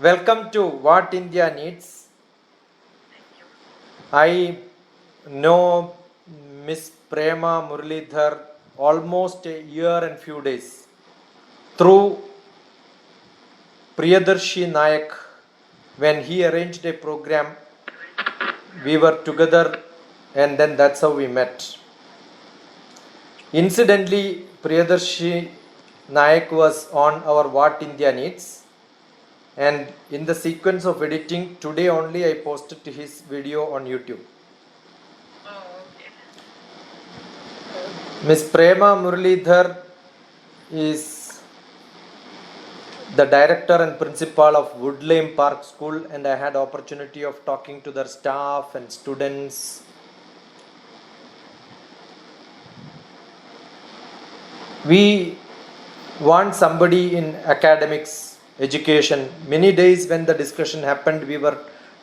Welcome to What India Needs. I know Miss Prema Muralidhar almost a year and few days through Priyadarshi Nayak. When he arranged a program, we were together and then that's how we met. Incidentally, Priyadarshi Nayak was on our What India Needs, and in the sequence of editing, today only I posted his video on YouTube. Miss Prema Muralidhar is the director and principal of Woodlane Park School, and I had opportunity of talking to their staff and students. We want somebody in academics, education. Many days when the discussion happened, we were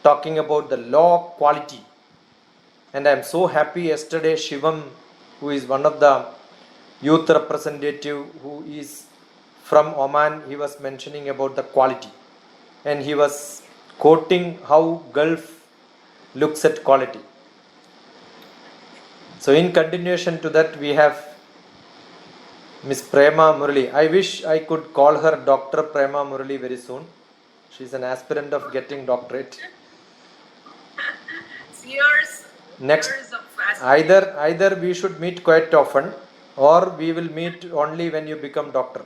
talking about the law quality. And I am so happy yesterday Shivam, who is one of the youth representative who is from Oman, he was mentioning about the quality. And he was quoting how Gulf looks at quality. So in continuation to that, we have Miss Prema Murali. I wish I could call her Dr. Prema Murali very soon. She's an aspirant of getting doctorate. Years. Next, Years of aspiration. either we should meet quite often, or we will meet only when you become doctor.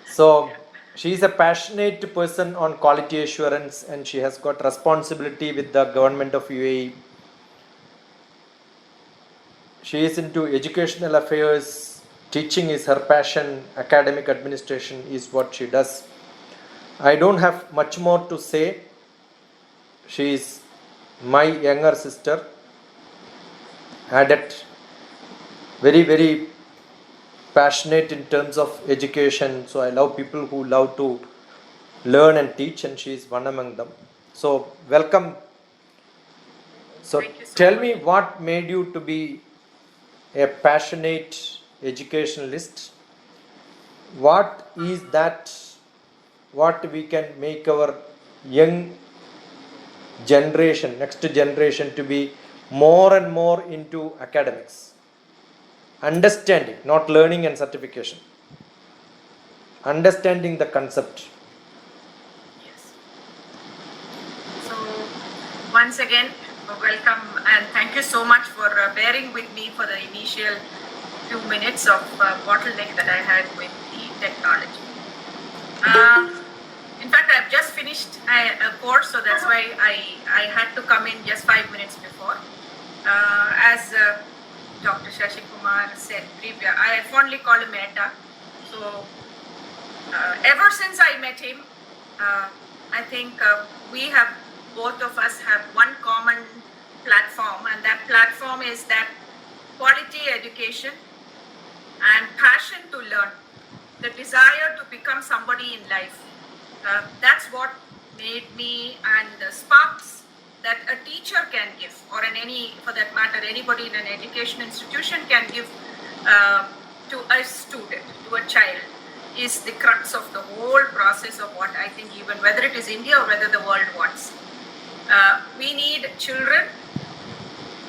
So she is a passionate person on quality assurance, and she has got responsibility with the government of UAE. She is into educational affairs. Teaching is her passion. Academic administration is what she does. I don't have much more to say. She is my younger sister. Adept. Very passionate in terms of education. So I love people who love to learn and teach, and she is one among them. So welcome. So Thank you so tell much. me, what made you to be a passionate educationalist? What is that what we can make our young generation, next generation, to be more and more into academics? Understanding, not learning and certification. Understanding the concept. Yes. So, once again, welcome and thank you so much for bearing with me for the initial few minutes of bottleneck that I had with the technology. In fact, I've just finished a course, so that's why I had to come in just 5 minutes before. As Dr. Shashi Kumar said, I fondly call him Etta. So, ever since I met him, I think we have, both of us have one common platform, and that platform is that quality education and passion to learn, the desire to become somebody in life. That's what made me, and the sparks that a teacher can give, or in any, for that matter, anybody in an education institution can give to a student, to a child, is the crux of the whole process of what I think, even whether it is India or whether the world wants. We need children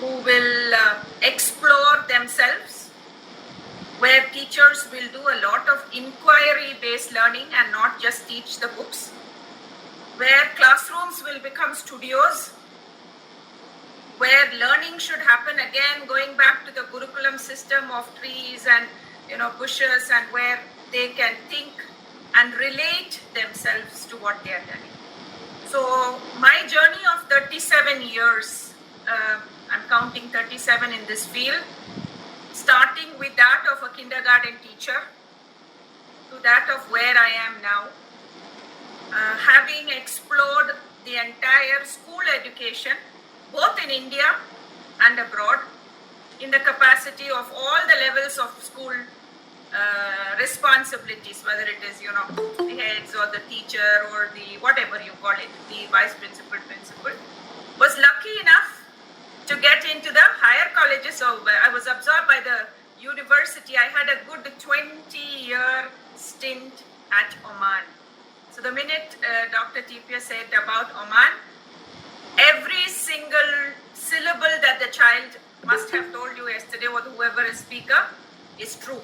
who will explore themselves, where teachers will do a lot of inquiry-based learning and not just teach the books, where classrooms will become studios, where learning should happen, again going back to the Gurukulam system of trees and bushes, and where they can think and relate themselves to what they are learning. So my journey of 37 years, I'm counting 37 in this field, starting with that of a kindergarten teacher to that of where I am now, having explored the entire school education, both in India and abroad, in the capacity of all the levels of school responsibilities, whether it is, the heads or the teacher or the, whatever you call it, the vice principal, was lucky enough to get into the higher colleges. So I was absorbed by the university. I had a good 20-year stint at Oman. So the minute Dr. TPS said about Oman, every single syllable that the child must have told you yesterday, or whoever is speaker, is true.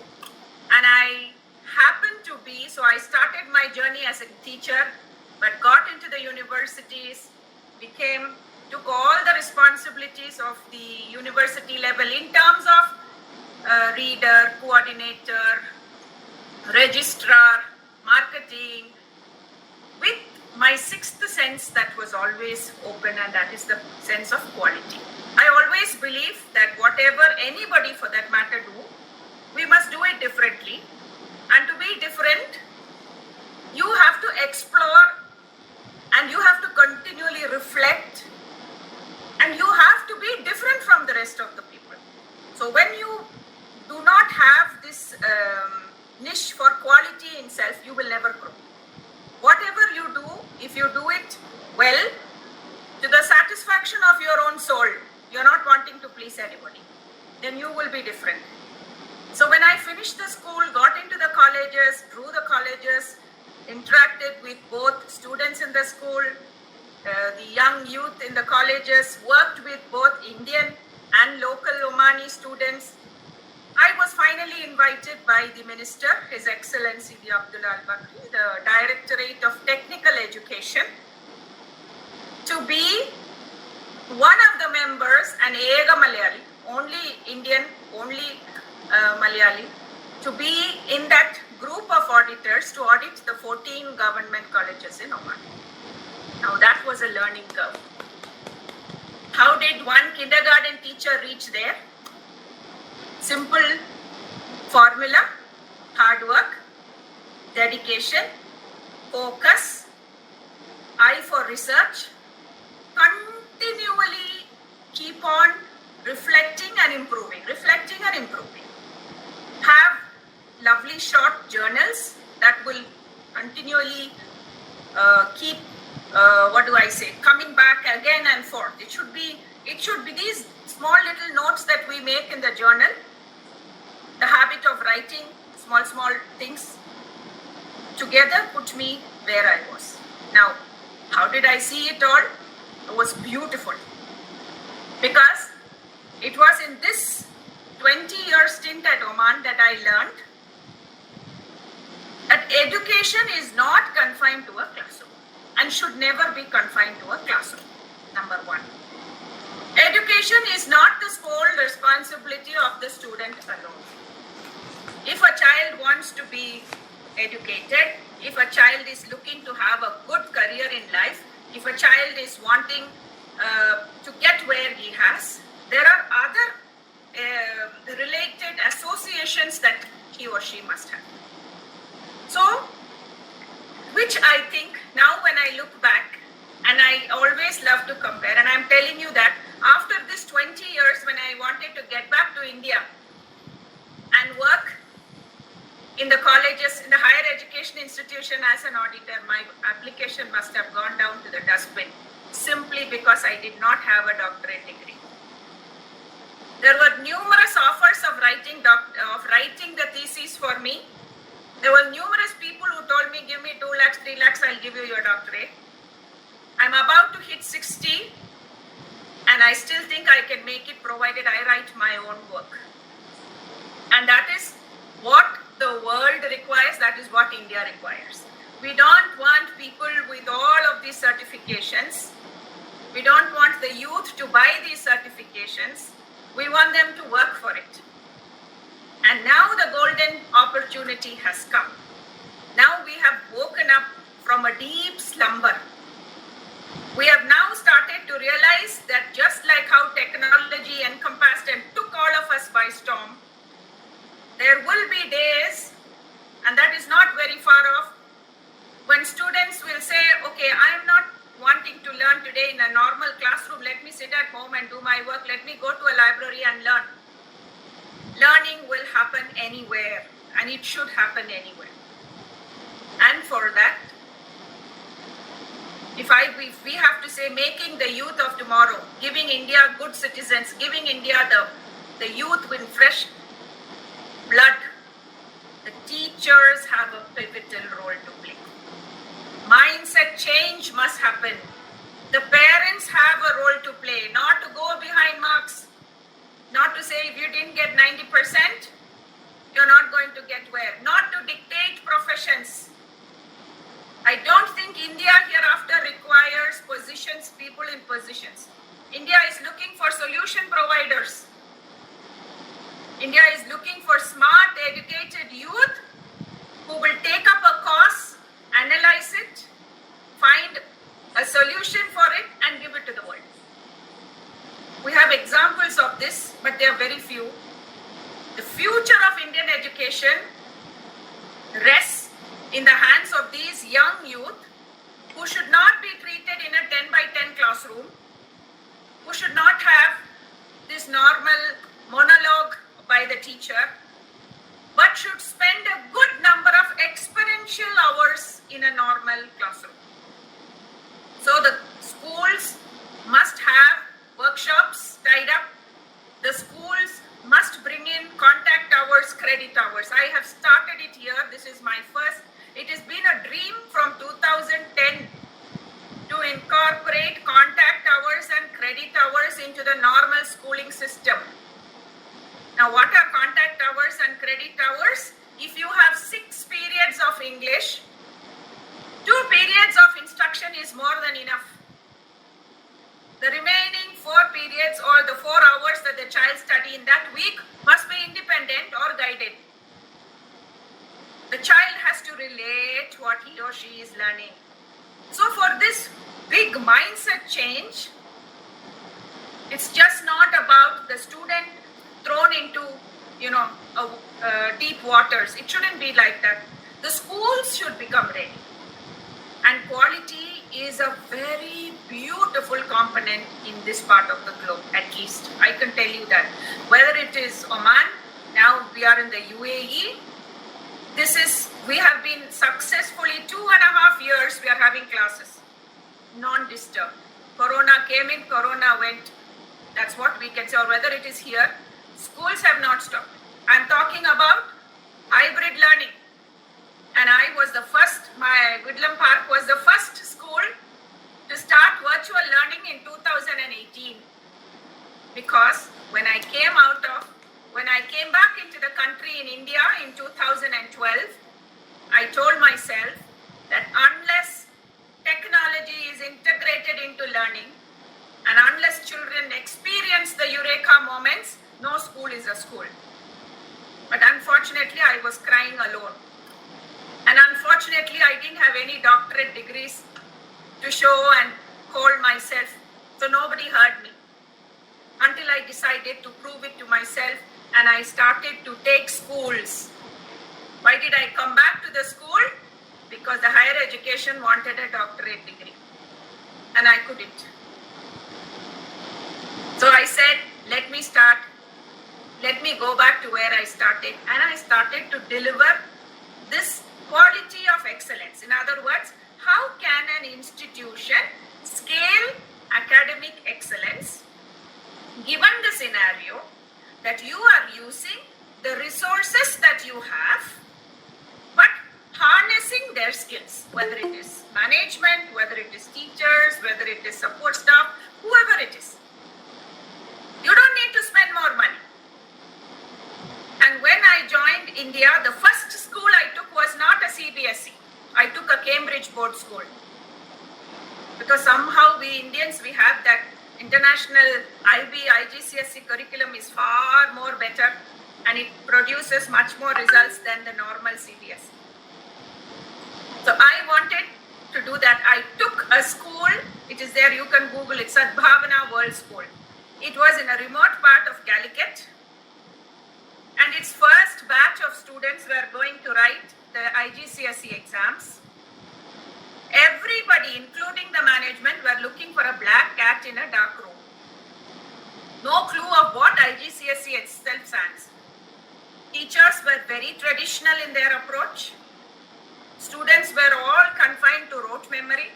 And I happened to be, so I started my journey as a teacher, but got into the universities, took all the responsibilities of the university level in terms of reader, coordinator, registrar, marketing, with my sixth sense that was always open, and that is the sense of quality. I always believe that whatever anybody for that matter do, we must do it differently. And to be different, you have to explore and you have to continually reflect and you have to be different from the rest of the people. So when you do not have this niche for quality in self, you will never grow. Whatever you do, if you do it well, to the satisfaction of your own soul, you're not wanting to please anybody, then you will be different. So when I finished the school, got into the colleges, drew the colleges, interacted with both students in the school, the young youth in the colleges, worked with both Indian and local Omani students, I was finally invited by the Minister, His Excellency the Abdullah Al-Bakri, the Directorate of Technical Education, to be one of the members, an Ega Malayali, only Indian, only Malayali, to be in that group of auditors to audit the 14 government colleges in Oman. Now that was a learning curve. How did one kindergarten teacher reach there? Simple formula: hard work, dedication, focus, eye for research, continually keep on reflecting and improving, have lovely short journals that will continually keep, coming back again and forth. It should be these small little notes that we make in the journal, the habit of writing small things together put me where I was. Now, how did I see it all? It was beautiful, because it was in this 20-year stint at Oman that I learned that education is not confined to a classroom and should never be confined to a classroom. Number one. Education is not the sole responsibility of the student alone. If a child wants to be educated, if a child is looking to have a good career in life, if a child is wanting to get where he has, there are other related associations that he or she must have. So, which I think now when I look back, and I always love to compare, and I'm telling you that after this 20 years when I wanted to get back to India and work in the colleges, in the higher education institution as an auditor, my application must have gone down to the dustbin simply because I did not have a doctorate degree. There were numerous offers of writing the thesis for me. There were numerous people who told me, give me 2 lakhs, 3 lakhs, I'll give you your doctorate. I'm about to hit 60 and I still think I can make it provided I write my own work. And that is what the world requires, that is what India requires. We don't want people with all of these certifications. We don't want the youth to buy these certifications. We want them to work for it. And now the golden opportunity has come. Now we have woken up from a deep slumber. We have now started to realize that just like how technology encompassed and took all of us by storm, there will be days, and that is not very far off, when students will say, okay, I am not wanting to learn today in a normal classroom. Let me sit at home and do my work. Let me go to a library and learn. Learning will happen anywhere, and it should happen anywhere. And for that, if we have to say making the youth of tomorrow, giving India good citizens, giving India the youth with fresh blood, The teachers have a pivotal role to play. Mindset change must happen. The parents have a role to play, not to go behind marks, not to say if you didn't get 90%, you're not going to get where, not to dictate professions. I don't think India hereafter requires positions, people in positions. India is looking for solution providers. India is looking for smart, educated youth who will take up a cause, analyze it, find a solution for it and give it to the world. We have examples of this, but they are very few. The future of Indian education rests in the hands of these young youth who should not be treated in a 10 by 10 classroom, who should not have this normal monologue by the teacher, but should spend a good number of experiential hours in a normal classroom. So the schools must have workshops tied up. The schools must bring in contact hours, credit hours. I have started it here. This is my first. It has been a dream from 2010 to incorporate contact hours and credit hours into the normal schooling system. Now, what are contact hours and credit hours? If you have 6 periods of English, 2 periods of instruction is more than enough. The remaining 4 periods or the 4 hours that the child study in that week must be independent or guided. The child has to relate what he or she is learning. So for this big mindset change, it's just not about the student thrown into, deep waters. It shouldn't be like that. The schools should become ready. And quality is a very beautiful component in this part of the globe, at least. I can tell you that. Whether it is Oman, now we are in the UAE. We have been successfully 2.5 years we are having classes, non-disturbed. Corona came in, Corona went. That's what we can say. Or whether it is here, schools have not stopped. I'm talking about hybrid learning. And I was the first, my Woodland Park was the first school to start virtual learning in 2018. Because when I came back into the country in India in 2012, I told myself that unless technology is integrated into learning and unless children experience the eureka moments, no school is a school. But unfortunately, I was crying alone. And unfortunately, I didn't have any doctorate degrees to show and hold myself. So nobody heard me until I decided to prove it to myself and I started to take schools. Why did I come back to the school? Because the higher education wanted a doctorate degree and I couldn't. So I said, let me go back to where I started, and I started to deliver this quality of excellence. In other words, how can an institution scale academic excellence given the scenario that you are using the resources that you have, but harnessing their skills, whether it is management, whether it is teachers, whether it is support staff, whoever it is. You don't need to spend more money. And when I joined India, the first school I took was not a CBSE. I took a Cambridge board school. Because somehow we Indians, we have that international IGCSE curriculum is far more better and it produces much more results than the normal CBSE. So I wanted to do that. I took a school, it is there, you can Google it, Sadbhavana World School. It was in a remote part of Calicut. And its first batch of students were going to write the IGCSE exams. Everybody, including the management, were looking for a black cat in a dark room. No clue of what IGCSE itself stands. Teachers were very traditional in their approach. Students were all confined to rote memory.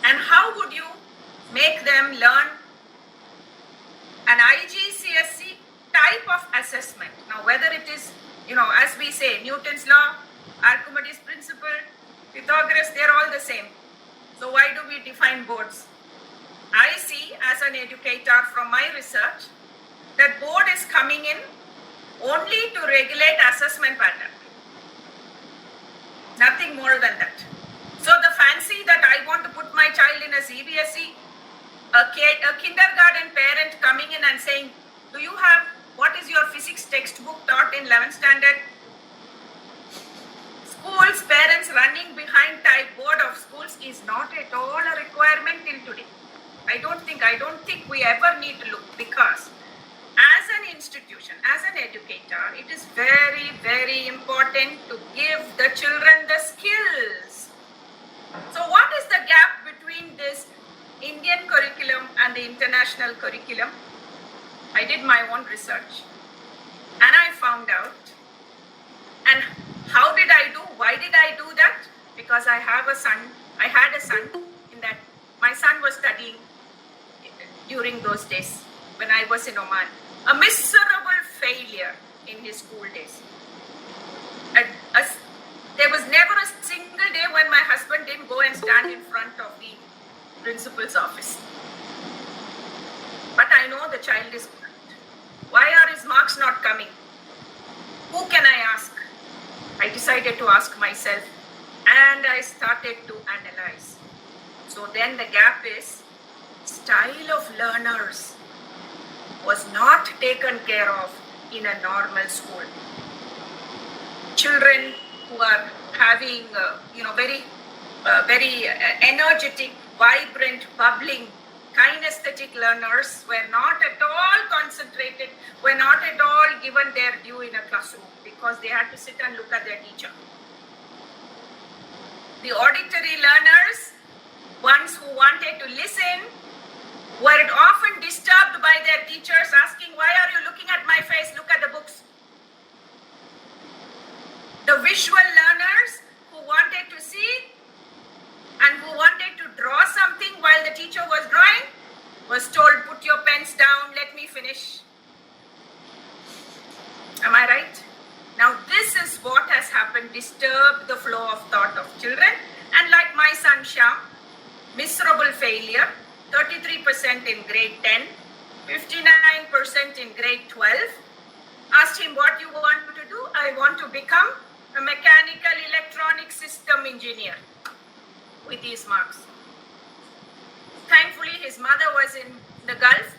And how would you make them learn an IGCSE type of assessment? Now, whether it is, as we say, Newton progress, they're all the same. So why do we define boards? I see as an educator from my research that board is coming in only to regulate assessment pattern. Nothing more than that. So the fancy that I want to put my child in a CBSE, a kindergarten parent coming in and saying, what is your physics textbook taught in 11th standard? Schools, parents running behind type board of schools is not at all a requirement till today. I don't think we ever need to look, because as an institution, as an educator, it is very, very important to give the children the skills. So what is the gap between this Indian curriculum and the international curriculum? I did my own research and I found out. And how did I do? Why did I do that? Because I had a son in that my son was studying during those days when I was in Oman. A miserable failure in his school days. There was never a single day when my husband didn't go and stand in front of the principal's office. But I know the child is good. Why are his marks not coming? Who can I ask? I decided to ask myself, and I started to analyze. So then the gap is style of learners was not taken care of in a normal school. Children who are having, very energetic, vibrant, bubbling, kinesthetic learners were not at all concentrated, were not at all given their due in a classroom because they had to sit and look at their teacher. The auditory learners, ones who wanted to listen, were often disturbed by their teachers asking, "Why are you looking at my face? Look at the books." The visual learners who wanted to see and who wanted to draw something while the teacher was drawing was told, "Put your pens down, let me finish." Am I right? Now this is what has happened, disturbed the flow of thought of children. And like my son Shyam, miserable failure, 33% in grade 10, 59% in grade 12. Asked him, "What you want to do?" "I want to become a mechanical electronic system engineer," with these marks. Thankfully, his mother was in the Gulf.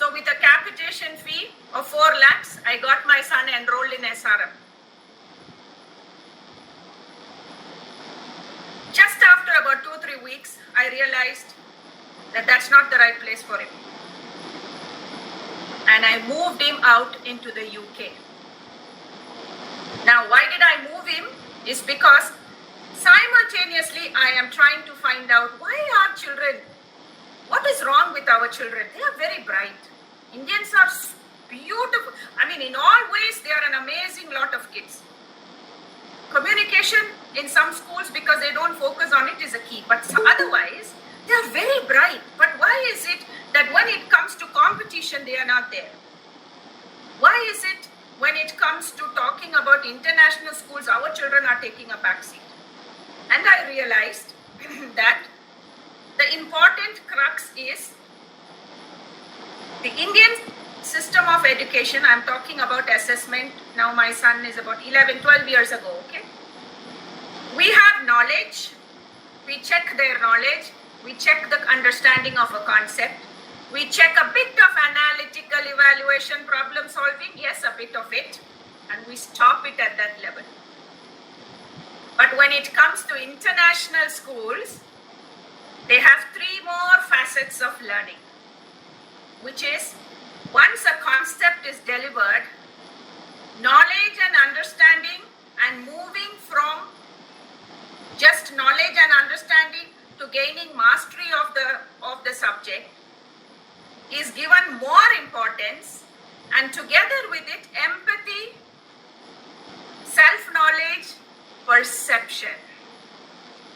So with a capitation fee of 4 lakhs, I got my son enrolled in SRM. Just after about 2-3 weeks, I realized that that's not the right place for him. And I moved him out into the UK. Now, why did I move him? Is because simultaneously I am trying to find out why our children, what is wrong with our children? They are very bright. Indians are beautiful. I mean, in all ways, they are an amazing lot of kids. Communication in some schools, because they don't focus on it, is a key. But otherwise, they are very bright. But why is it that when it comes to competition, they are not there? Why is it when it comes to talking about international schools, our children are taking a backseat? And I realized that the important crux is the Indian system of education. I'm talking about assessment. Now my son is about 11-12 years ago, okay? We have knowledge. We check their knowledge. We check the understanding of a concept. We check a bit of analytical evaluation, problem solving. Yes, a bit of it. And we stop it at that level. But when it comes to international schools, they have 3 more facets of learning, which is, once a concept is delivered, knowledge and understanding, and moving from just knowledge and understanding to gaining mastery of the subject is given more importance, and together with it, empathy, self-knowledge, perception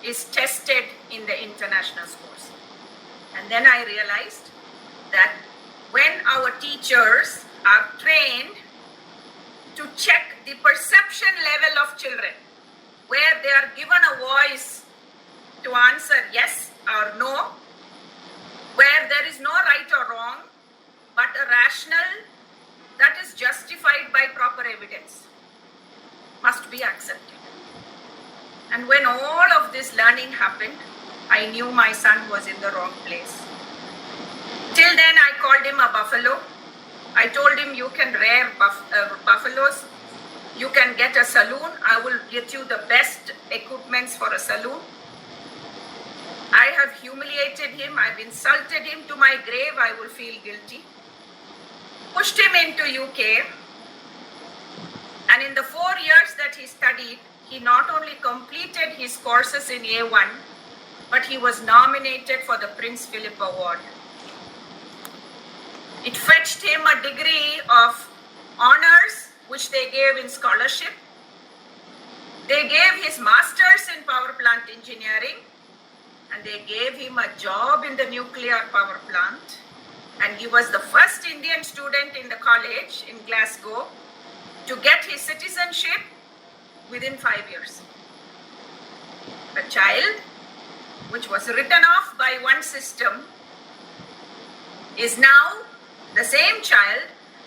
is tested in the international schools. And then I realized that when our teachers are trained to check the perception level of children, where they are given a voice answer yes or no, where there is no right or wrong, but a rationale that is justified by proper evidence must be accepted. And when all of this learning happened, I knew my son was in the wrong place. Till then, I called him a buffalo. I told him, you can rear buffaloes. You can get a saloon. I will get you the best equipments for a saloon. I have humiliated him. I've insulted him to my grave. I will feel guilty. Pushed him into UK. And in the 4 years that he studied, he not only completed his courses in A1, but he was nominated for the Prince Philip Award. It fetched him a degree of honors, which they gave in scholarship. They gave his master's in power plant engineering, and they gave him a job in the nuclear power plant. And he was the first Indian student in the college in Glasgow to get his citizenship within 5 years. A child which was written off by one system is now the same child,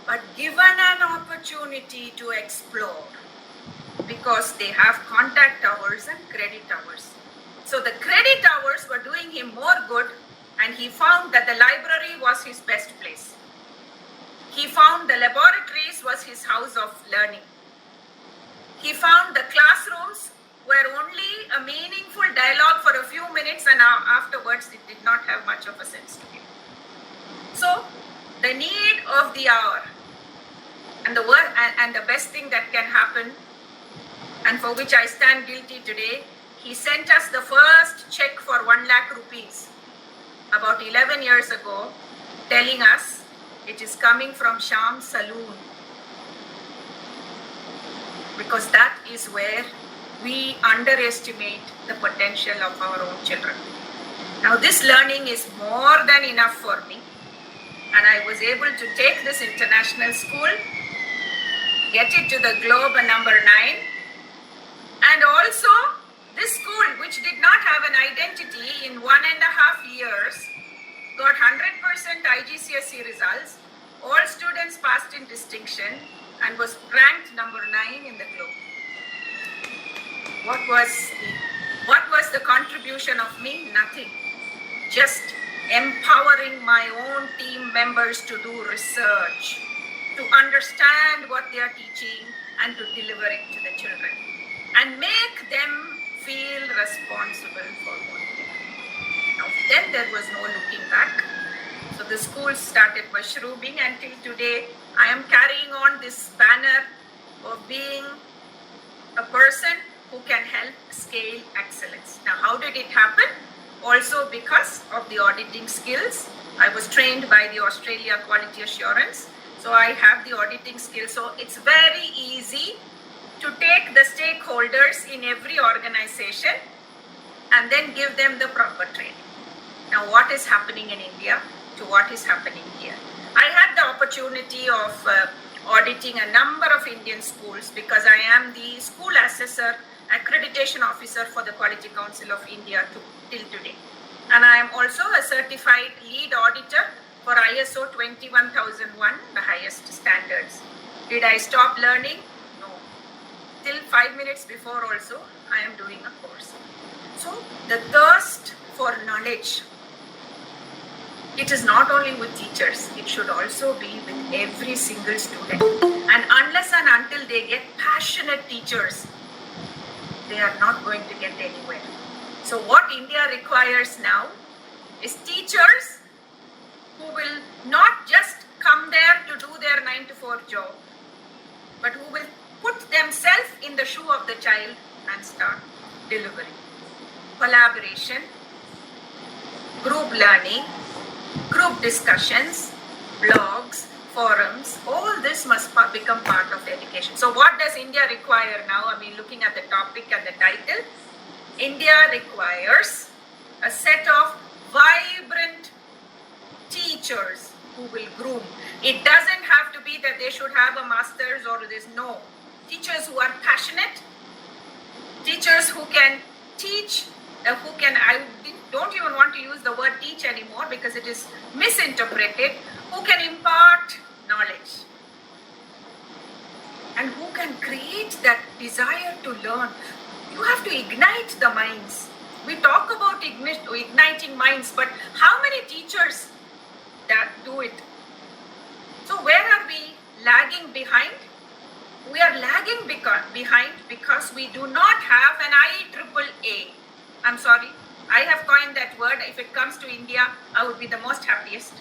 but given an opportunity to explore because they have contact hours and credit hours. So the credit hours were doing him more good, and he found that the library was his best place. He found the laboratories was his house of learning. He found the classrooms were only a meaningful dialogue for a few minutes, and afterwards it did not have much of a sense to him. So the need of the hour and the work and the best thing that can happen, and for which I stand guilty today, he sent us the first check for 1 lakh rupees about 11 years ago, telling us it is coming from Sham Saloon, because that is where we underestimate the potential of our own children. Now this learning is more than enough for me, and I was able to take this international school, get it to the globe number 9, and also this school, which did not have an identity, in 1.5 years got 100% IGCSE results. All students passed in distinction and was ranked number 9 in the globe. What was the contribution of me? Nothing. Just empowering my own team members to do research, to understand what they are teaching and to deliver it to the children, and make them feel responsible for what they do. Now, then there was no looking back. So the school started mushrooming, until today I am carrying on this banner of being a person who can help scale excellence. Now, how did it happen? Also because of the auditing skills. I was trained by the Australia Quality Assurance, so I have the auditing skills. So it's very easy to take the stakeholders in every organization and then give them the proper training. Now, what is happening in India to what is happening here? I had the opportunity of auditing a number of Indian schools because I am the school assessor, accreditation officer for the Quality Council of India till today. And I am also a certified lead auditor for ISO 21001, the highest standards. Did I stop learning? No. Till 5 minutes before also, I am doing a course. So the thirst for knowledge, it is not only with teachers, it should also be with every single student. And unless and until they get passionate teachers, they are not going to get anywhere. So what India requires now is teachers who will not just come there to do their 9 to 4 job, but who will put themselves in the shoe of the child and start delivering. Collaboration, group learning, group discussions, blogs, forums, all this must become part of education. So what does India require now? I mean, looking at the topic and the title, India requires a set of vibrant teachers who will groom. It doesn't have to be that they should have a master's or this. No. Teachers who are passionate, teachers who can teach don't even want to use the word teach anymore because it is misinterpreted, who can impart knowledge and who can create that desire to learn. You have to ignite the minds. We talk about igniting minds, but how many teachers that do it? So where are we lagging behind? We are lagging behind because we do not have an IEEE. I'm sorry, I have coined that word. If it comes to India, I would be the most happiest.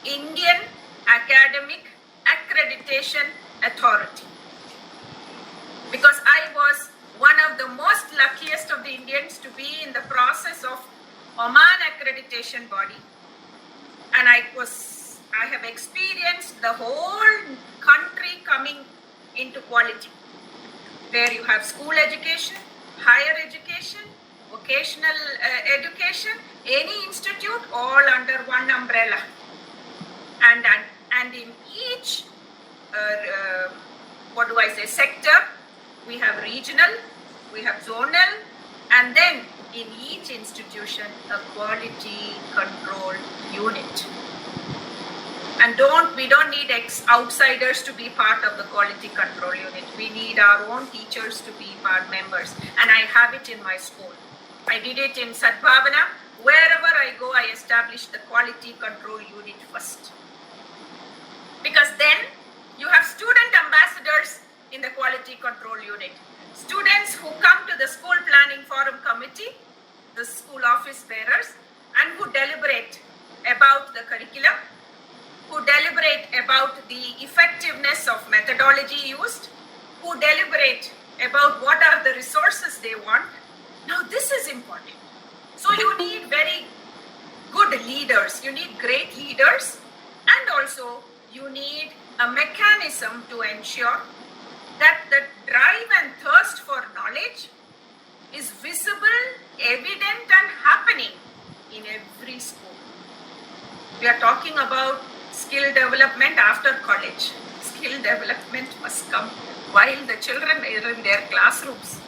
Indian Academic Accreditation Authority. Because I was one of the most luckiest of the Indians to be in the process of Oman accreditation body. And I have experienced the whole country coming into quality, where you have school education, higher education, vocational education, any institute, all under one umbrella. And in each, sector, we have regional, we have zonal, and then in each institution, a quality control unit. And we don't need outsiders to be part of the quality control unit. We need our own teachers to be part members. And I have it in my school. I did it in Sadbhavana. Wherever I go, I establish the quality control unit first. Because then you have student ambassadors in the quality control unit. Students who come to the school planning forum committee, the school office bearers, and who deliberate about the curriculum, who deliberate about the effectiveness of methodology used, who deliberate about what are the resources they want. Now this is important. So you need very good leaders, you need great leaders, and also you need a mechanism to ensure that the drive and thirst for knowledge is visible, evident, and happening in every school. We are talking about skill development after college. Skill development must come while the children are in their classrooms.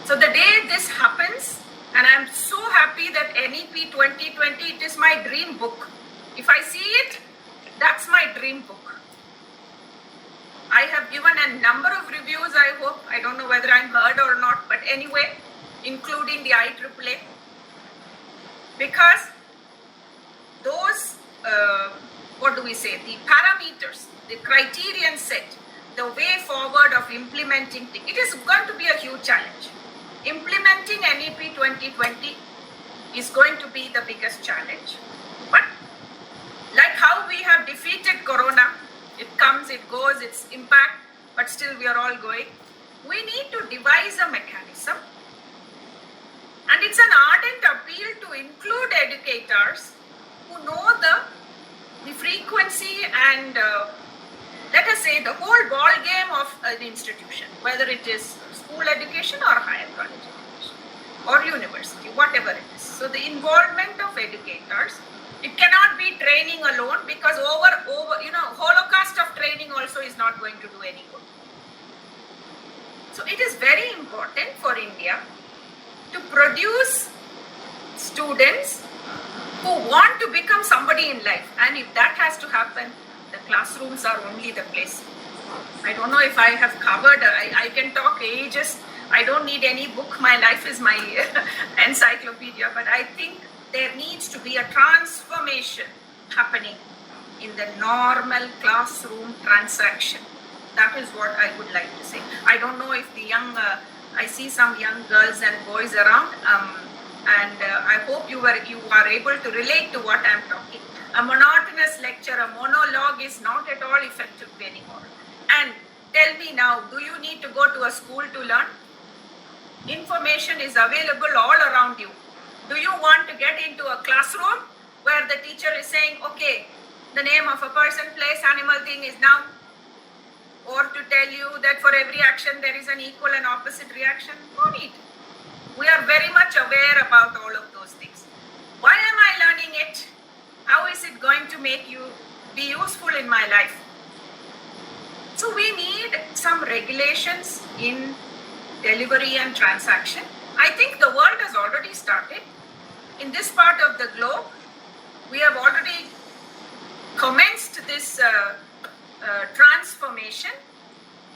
So the day this happens, and I'm so happy that NEP 2020, it is my dream book. If I see it, that's my dream book. I have given a number of reviews, I hope. I don't know whether I'm heard or not, but anyway, including the IEEE. Because those, the parameters, the criterion set, the way forward of implementing things, it is going to be a huge challenge. Implementing NEP 2020 is going to be the biggest challenge. But like how we have defeated Corona, it comes, it goes, its impact, but still we are all going. We need to devise a mechanism. And it's an ardent appeal to include educators who know the frequency and let us say the whole ball game of an institution, whether it is school education or higher college education or university, whatever it is. So the involvement of educators, it cannot be training alone because Holocaust of training also is not going to do any good. So it is very important for India to produce students who want to become somebody in life. And if that has to happen, the classrooms are only the place. I don't know if I have covered, I can talk ages. I don't need any book. My life is my encyclopedia. But I think there needs to be a transformation happening in the normal classroom transaction. That is what I would like to say. I don't know if the young, I see some young girls and boys around, and I hope you are able to relate to what I am talking. A monotonous lecture, a monologue is not at all effective anymore. And tell me now, do you need to go to a school to learn? Information is available all around you. Do you want to get into a classroom where the teacher is saying, okay, the name of a person, place, animal, thing is now, or to tell you that for every action there is an equal and opposite reaction? No need. We are very much aware about all of those things. Why am I learning it? How is it going to make you be useful in my life? So we need some regulations in delivery and transaction. I think the world has already started. In this part of the globe, we have already commenced this transformation.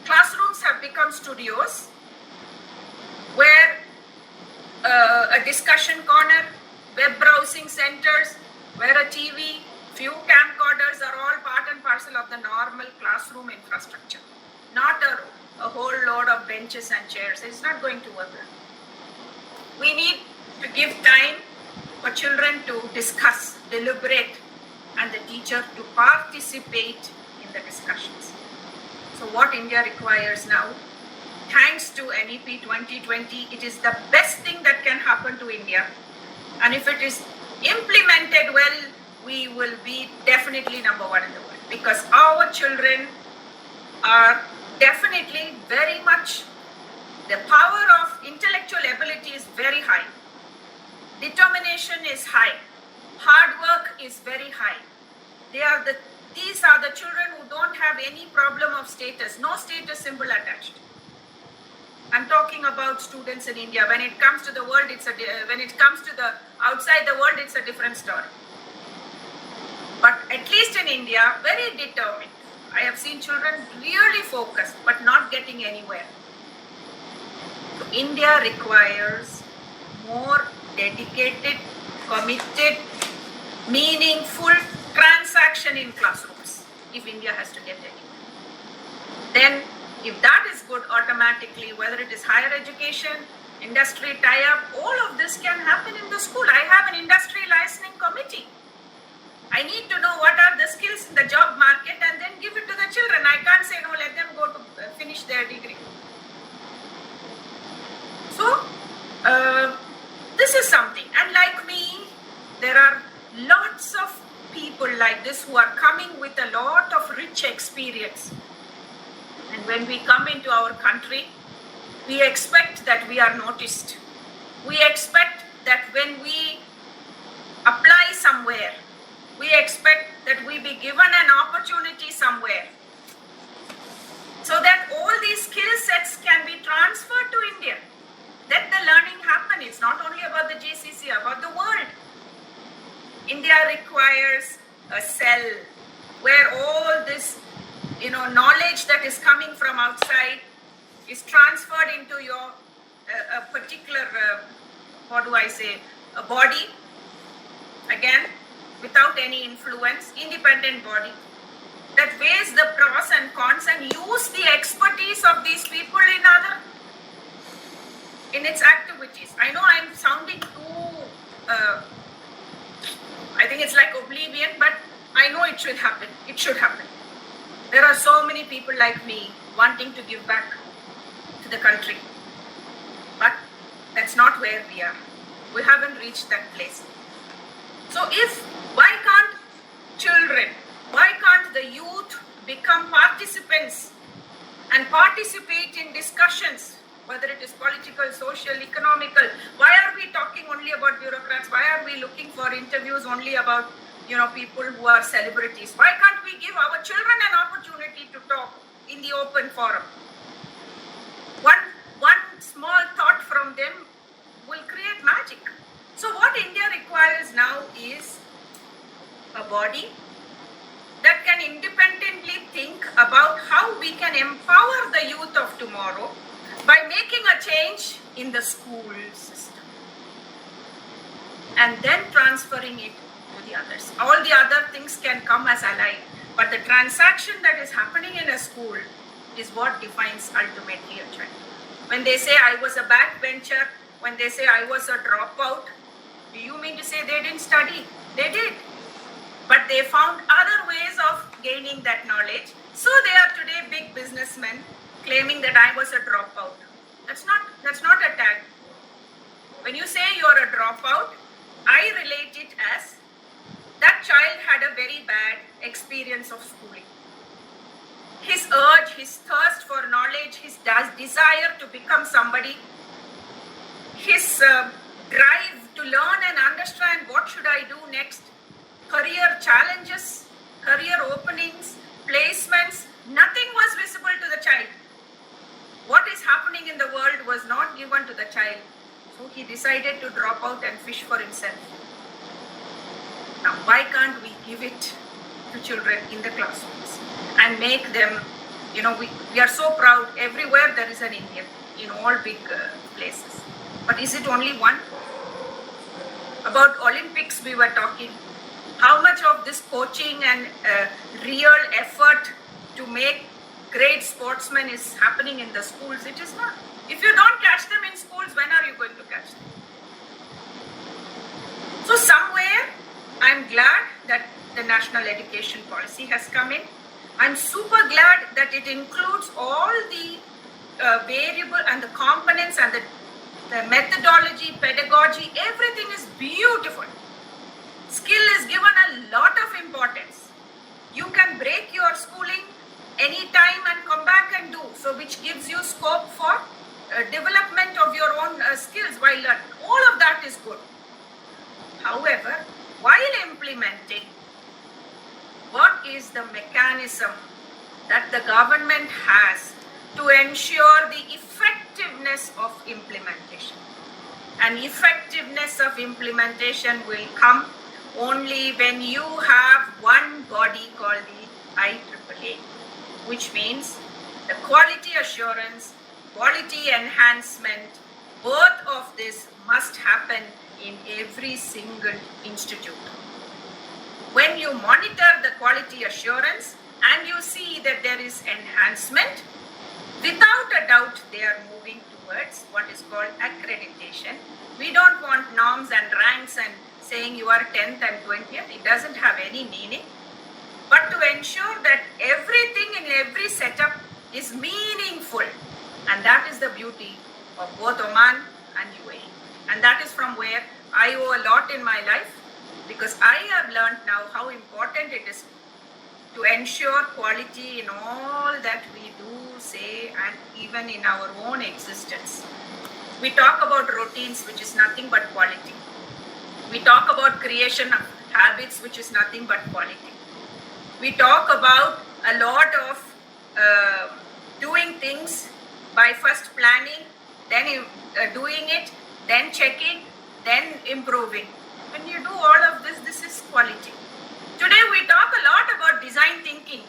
Classrooms have become studios where a discussion corner, web browsing centers, where a TV, few camcorders are all part and parcel of the normal classroom infrastructure. Not a whole load of benches and chairs. It's not going to work. We need to give time for children to discuss, deliberate, and the teacher to participate in the discussions. So what India requires now, thanks to NEP 2020, it is the best thing that can happen to India. And if it is implemented well, we will be definitely number one in the world, because our children are definitely very much, the power of intellectual ability is very high. Determination is high. Hard work is very high. These are the children who don't have any problem of status, no status symbol attached. I'm talking about students in India. When it comes to the world, when it comes to the outside the world, it's a different story. But at least in India, very determined. I have seen children really focused, but not getting anywhere. So India requires more dedicated, committed, meaningful transaction in classrooms if India has to get anywhere. Then if that is good, automatically, whether it is higher education, industry tie-up, all of this can happen in the school. I have an industry licensing committee. I need to know what are the skills in the job market and then give it to the children. I can't say no, let them go to finish their degree. So, this is something. And like me, there are lots of people like this who are coming with a lot of rich experience. And when we come into our country, we expect that we are noticed. We expect that when we apply somewhere, we expect that we be given an opportunity somewhere, so that all these skill sets can be transferred to India. Let the learning happen. It's not only about the GCC, about the world. India requires a cell where all this, knowledge that is coming from outside is transferred into your a particular, a body. Again, without any influence, independent body that weighs the pros and cons and use the expertise of these people in its activities. I know I'm sounding too, I think it's like oblivion, but I know it should happen. It should happen. There are so many people like me wanting to give back to the country, but that's not where we are. We haven't reached that place. So why can't children, why can't the youth become participants and participate in discussions, whether it is political, social, economical? Why are we talking only about bureaucrats? Why are we looking for interviews only about, people who are celebrities? Why can't we give our children an opportunity to talk in the open forum? One small thought from them will create magic. So what India requires now is a body that can independently think about how we can empower the youth of tomorrow by making a change in the school system and then transferring it to the others. All the other things can come as allied, but the transaction that is happening in a school is what defines ultimately a child. When they say I was a backbencher, when they say I was a dropout, do you mean to say they didn't study? They did. But they found other ways of gaining that knowledge. So they are today big businessmen claiming that I was a dropout. That's not a tag. When you say you're a dropout, I relate it as that child had a very bad experience of schooling. His urge, his thirst for knowledge, his desire to become somebody, his drive to learn and understand what should I do next, career challenges, career openings, placements, nothing was visible to the child. What is happening in the world was not given to the child. So he decided to drop out and fish for himself. Now, why can't we give it to children in the classrooms and make them, we are so proud. Everywhere there is an Indian in all big places. But is it only one? About Olympics we were talking. How much of this coaching and real effort to make great sportsmen is happening in the schools? It is not. If you don't catch them in schools, when are you going to catch them? So somewhere, I'm glad that the national education policy has come in. I'm super glad that it includes all the variable and the components and the methodology, pedagogy, everything is beautiful. Skill is given a lot of importance. You can break your schooling anytime and come back and do, so which gives you scope for development of your own skills while learning. All of that is good. However, while implementing, what is the mechanism that the government has to ensure the effectiveness of implementation? And effectiveness of implementation will come only when you have one body called the IEEE, which means the quality assurance, quality enhancement, both of this must happen in every single institute. When you monitor the quality assurance and you see that there is enhancement, without a doubt they are moving towards what is called accreditation. We don't want norms and ranks and saying you are 10th and 20th. It doesn't have any meaning. But to ensure that everything in every setup is meaningful. And that is the beauty of both Oman and UAE. And that is from where I owe a lot in my life, because I have learned now how important it is to ensure quality in all that we do, say, and even in our own existence. We talk about routines, which is nothing but quality. We talk about creation of habits, which is nothing but quality. We talk about a lot of doing things by first planning, then doing it, then checking, then improving. When you do all of this, this is quality. Today we talk a lot about design thinking.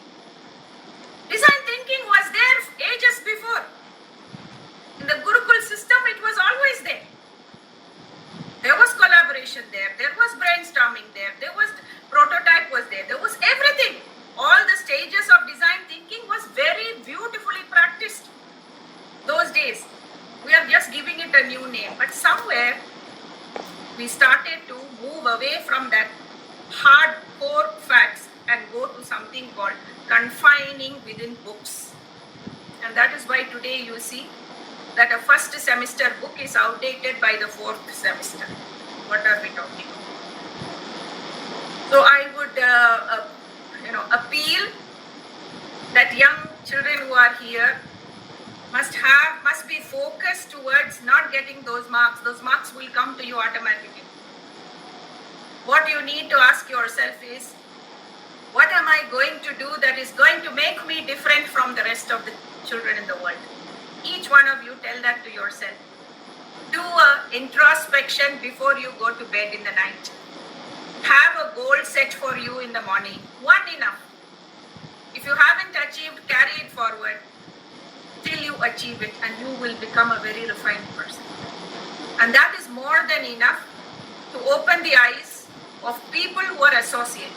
Design thinking was there ages before. In the Gurukul system, it was always there. There was collaboration there, there was brainstorming there, there was prototype was there was everything. All the stages of design thinking was very beautifully practiced those days. We are just giving it a new name, but somewhere we started to move away from that hardcore facts and go to something called confining within books. And that is why today you see that a first semester book is outdated by the fourth semester. What are we talking about? So I would appeal that young children who are here must be focused towards not getting those marks. Those marks will come to you automatically. What you need to ask yourself is, what am I going to do that is going to make me different from the rest of the children in the world? Each one of you tell that to yourself. Do an introspection before you go to bed in the night. Have a goal set for you in the morning. One enough. If you haven't achieved, carry it forward till you achieve it, and you will become a very refined person. And that is more than enough to open the eyes of people who are associated.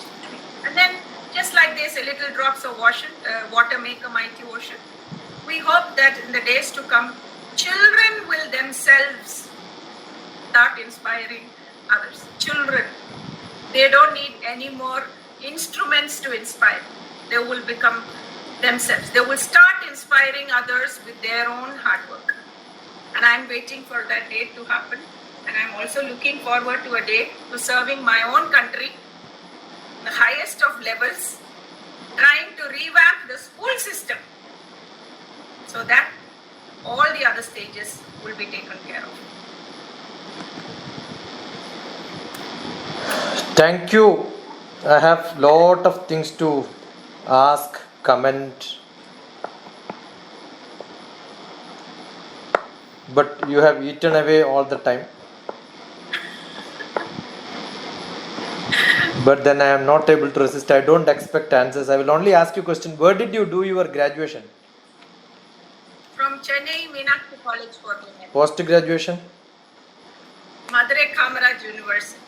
And then, just like this, a little drops of water make a mighty ocean. We hope that in the days to come, children will themselves start inspiring others. Children, they don't need any more instruments to inspire. They will become themselves. They will start inspiring others with their own hard work. And I'm waiting for that day to happen. And I'm also looking forward to a day to serving my own country, the highest of levels, trying to revamp the school system so that all the other stages will be taken care of. Thank you. I have lot of things to ask, comment. but you have eaten away all the time. But then I am not able to resist. I don't expect answers. I will only ask you a question. Where did you do your graduation? From Chennai Meenakshi College for Women. Post graduation? Madurai Kamaraj University.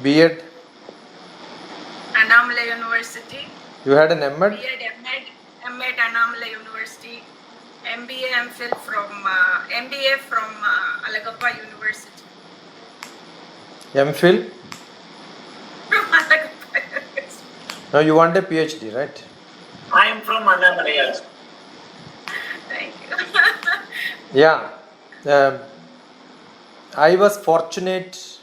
B.Ed? Annamalai University. You had an M.Ed? B.Ed, M.Ed Annamalai University. MBA, MPhil from MBA from Alagappa University. M.Phil? From Alagappa University. Now you want a PhD, right? I am from Annamalai also. Thank you. Yeah. I was fortunate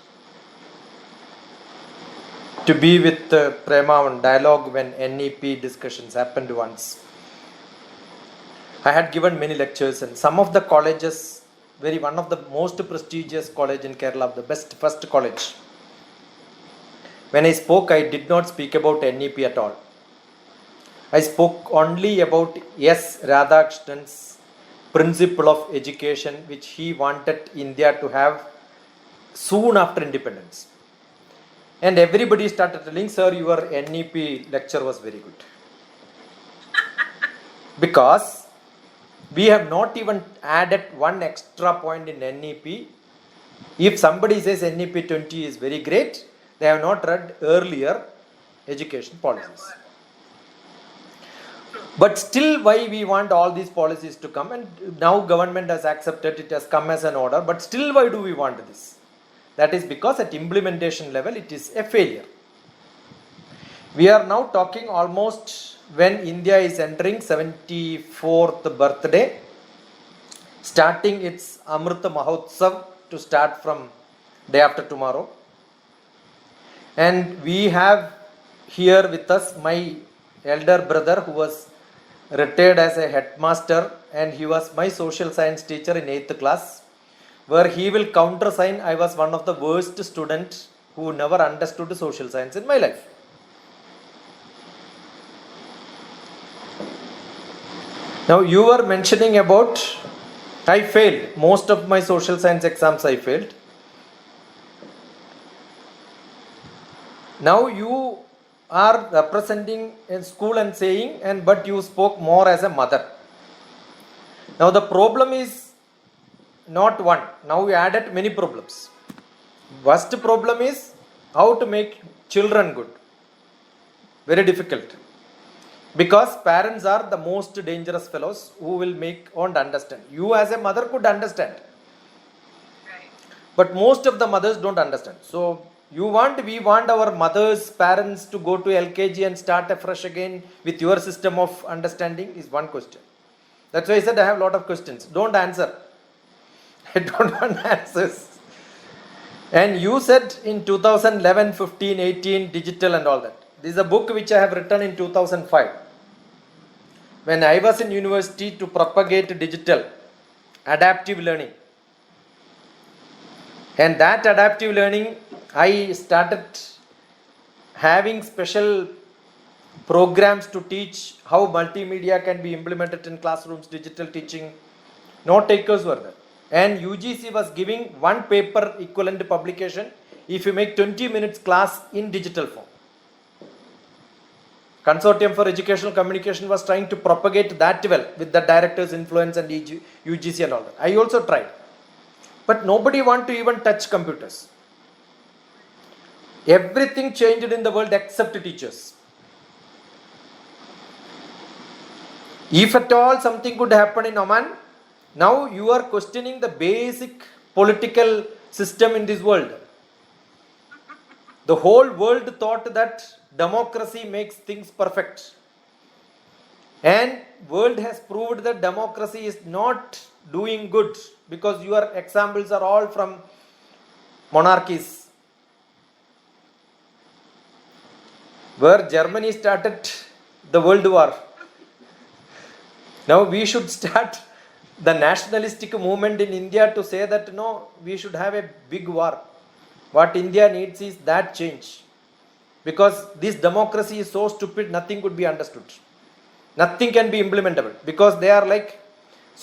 to be with Prema on dialogue when NEP discussions happened once. I had given many lectures, and some of the colleges, one of the most prestigious college in Kerala, the best first college. When I spoke, I did not speak about NEP at all. I spoke only about S. Radhakrishnan's principle of education, which he wanted India to have soon after independence. And everybody started telling, sir, your NEP lecture was very good. Because we have not even added one extra point in NEP. If somebody says NEP 20 is very great, they have not read earlier education policies. But still, why we want all these policies to come, and now government has accepted it, has come as an order, but still why do we want this? That is because at implementation level it is a failure. We are now talking almost when India is entering 74th birthday, starting its Amrita Mahotsav to start from day after tomorrow. And we have here with us my elder brother who was retired as a headmaster, and he was my social science teacher in 8th class, where he will countersign I was one of the worst students who never understood social science in my life. Now you were mentioning about I failed. Most of my social science exams I failed. Now you are representing a school and saying, but you spoke more as a mother. Now the problem is not one. Now we added many problems. First problem is how to make children good. Very difficult. Because parents are the most dangerous fellows who will won't understand. You as a mother could understand. Right. But most of the mothers don't understand. So we want our mothers, parents to go to LKG and start afresh again with your system of understanding is one question. That's why I said I have a lot of questions. Don't answer. I don't want answers. And you said in 2011, 15, 18, digital and all that. This is a book which I have written in 2005. When I was in university to propagate digital, adaptive learning. And that adaptive learning, I started having special programs to teach how multimedia can be implemented in classrooms, digital teaching. No takers were there. And UGC was giving one paper equivalent publication if you make 20 minutes class in digital form. Consortium for Educational Communication was trying to propagate that well with the director's influence and UGC and all that. I also tried. But nobody want to even touch computers. Everything changed in the world except teachers. If at all something could happen in Oman, now you are questioning the basic political system in this world. The whole world thought that democracy makes things perfect. And world has proved that democracy is not doing good because your examples are all from monarchies. Where Germany started the World War. Now we should start the nationalistic movement in India to say that no, we should have a big war. What India needs is that change. Because this democracy is so stupid, nothing could be understood. Nothing can be implementable. Because they are like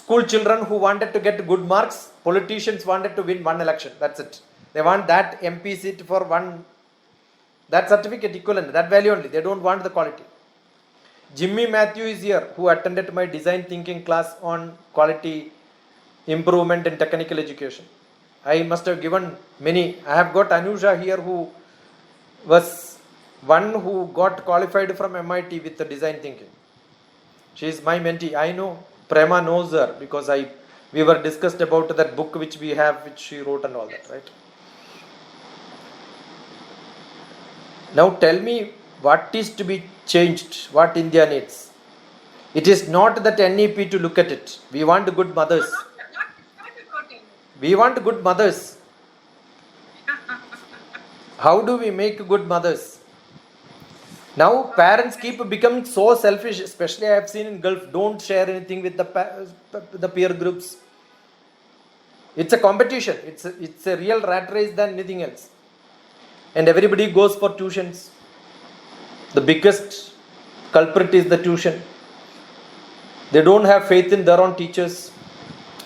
School children who wanted to get good marks, politicians wanted to win one election. That's it. They want that MP seat for one, that certificate equivalent, that value only. They don't want the quality. Jimmy Matthew is here, who attended my design thinking class on quality improvement in technical education. I must have given many. I have got Anusha here, who was one who got qualified from MIT with the design thinking. She is my mentee. I know Prema knows her because we were discussed about that book which we have, which she wrote and all that, right? Now tell me what is to be changed, what India needs. It is not that NEP to look at it. We want good mothers. Not important. We want good mothers. How do we make good mothers? Now parents keep becoming so selfish, especially I have seen in Gulf. Don't share anything with the peer groups. It's a competition. It's a real rat race than anything else. And everybody goes for tuitions. The biggest culprit is the tuition. They don't have faith in their own teachers.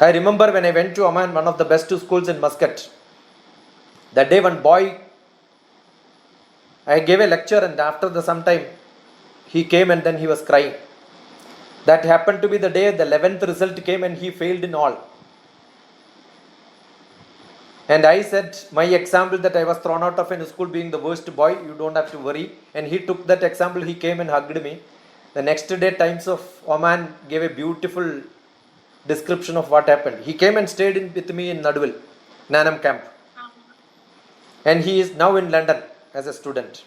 I remember when I went to Oman, one of the best schools in Muscat. That day one boy, I gave a lecture, and after some time he came and then he was crying. That happened to be the day the 11th result came and he failed in all. And I said, my example that I was thrown out of a school being the worst boy, you don't have to worry. And he took that example, he came and hugged me. The next day Times of Oman gave a beautiful description of what happened. He came and stayed with me in Nadwil, Nanam camp. And he is now in London as a student,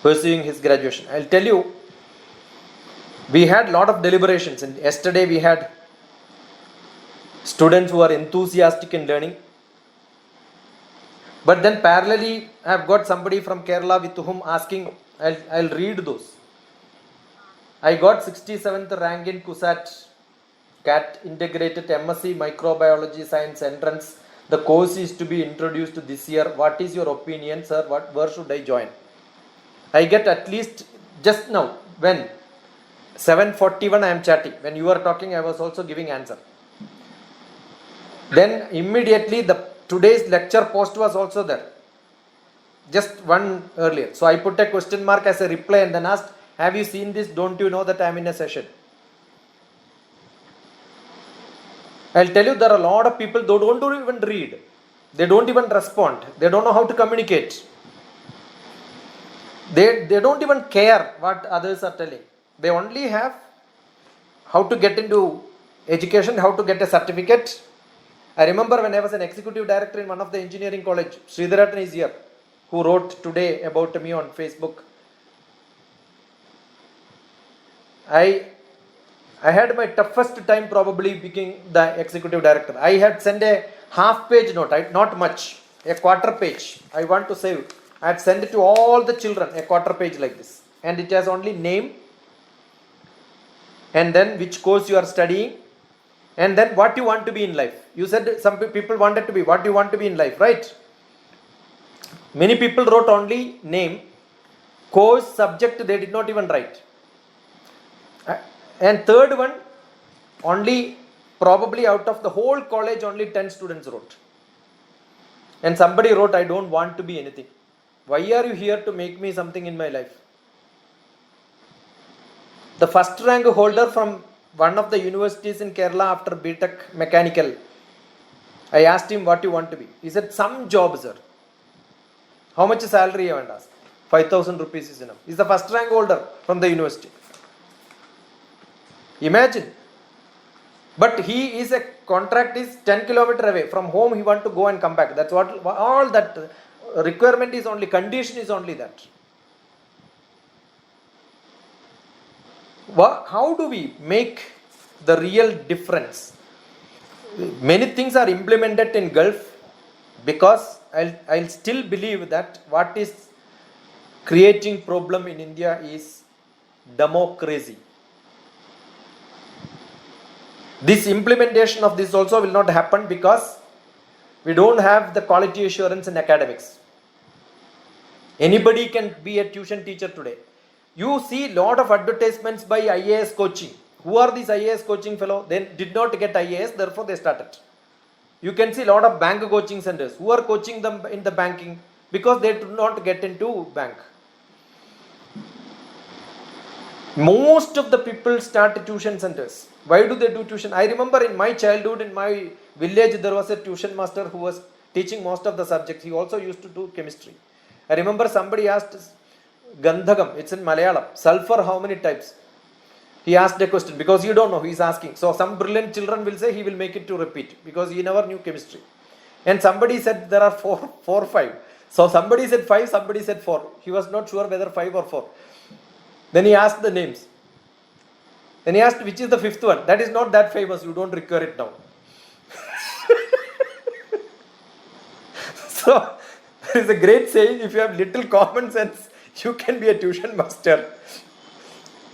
pursuing his graduation. I'll tell you, we had a lot of deliberations, and yesterday we had students who are enthusiastic in learning. But then parallelly, I have got somebody from Kerala with whom asking, I'll read those. I got 67th rank in CUSAT, CAT integrated MSc microbiology science entrance. The course is to be introduced this year. What is your opinion, sir? Where should I join? I get at least just now, when 7:41 I am chatting. When you were talking, I was also giving answer. Then immediately today's lecture post was also there. Just one earlier. So I put a question mark as a reply and then asked, have you seen this? Don't you know that I am in a session? I'll tell you, there are a lot of people who don't even read. They don't even respond. They don't know how to communicate. They don't even care what others are telling. They only have how to get into education, how to get a certificate. I remember when I was an executive director in one of the engineering college, Sridharan is here, who wrote today about me on Facebook. I had my toughest time probably becoming the executive director. I had sent a half-page note, not much, a quarter page. I want to save. I had sent it to all the children, a quarter page like this. And it has only name, and then which course you are studying, and then what you want to be in life. You said some people wanted to be, what you want to be in life, right? Many people wrote only name, course, subject, they did not even write. And third one, only probably out of the whole college, only 10 students wrote. And somebody wrote, I don't want to be anything. Why are you here to make me something in my life? The first rank holder from one of the universities in Kerala after BTech Mechanical, I asked him what you want to be. He said, some job, sir. How much salary you want to ask? 5,000 rupees is enough. He's the first rank holder from the university. Imagine. But he is a contract is 10 kilometers away. From home he want to go and come back. That's what all that requirement is only, condition is only that. How do we make the real difference? Many things are implemented in Gulf because I'll still believe that what is creating problem in India is democracy. This implementation of this also will not happen because we don't have the quality assurance in academics. Anybody can be a tuition teacher today. You see lot of advertisements by IAS coaching. Who are these IAS coaching fellow? They did not get IAS, therefore they started. You can see a lot of bank coaching centers. Who are coaching them in the banking? Because they do not get into bank. Most of the people start tuition centers. Why do they do tuition? I remember in my childhood, in my village, there was a tuition master who was teaching most of the subjects. He also used to do chemistry. I remember somebody asked Gandhagam, it's in Malayalam, sulfur how many types? He asked a question because you don't know, he is asking. So some brilliant children will say he will make it to repeat because he never knew chemistry. And somebody said there are four or five. So somebody said 5, somebody said 4. He was not sure whether 5 or 4. Then he asked the names. Then he asked which is the 5th one. That is not that famous, you don't recur it now. So there is a great saying, if you have little common sense, you can be a tuition master.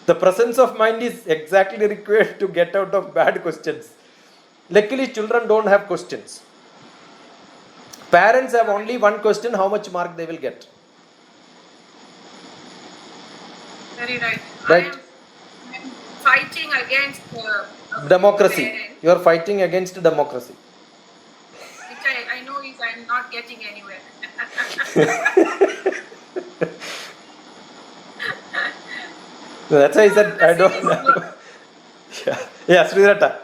The presence of mind is exactly required to get out of bad questions. Luckily, children don't have questions. Parents have only one question, how much mark they will get. Very right. Right. I am fighting against Democracy. parents, You are fighting against democracy. which I know is I'm not getting anywhere. That's why I said I don't know. Yeah, Sridhara.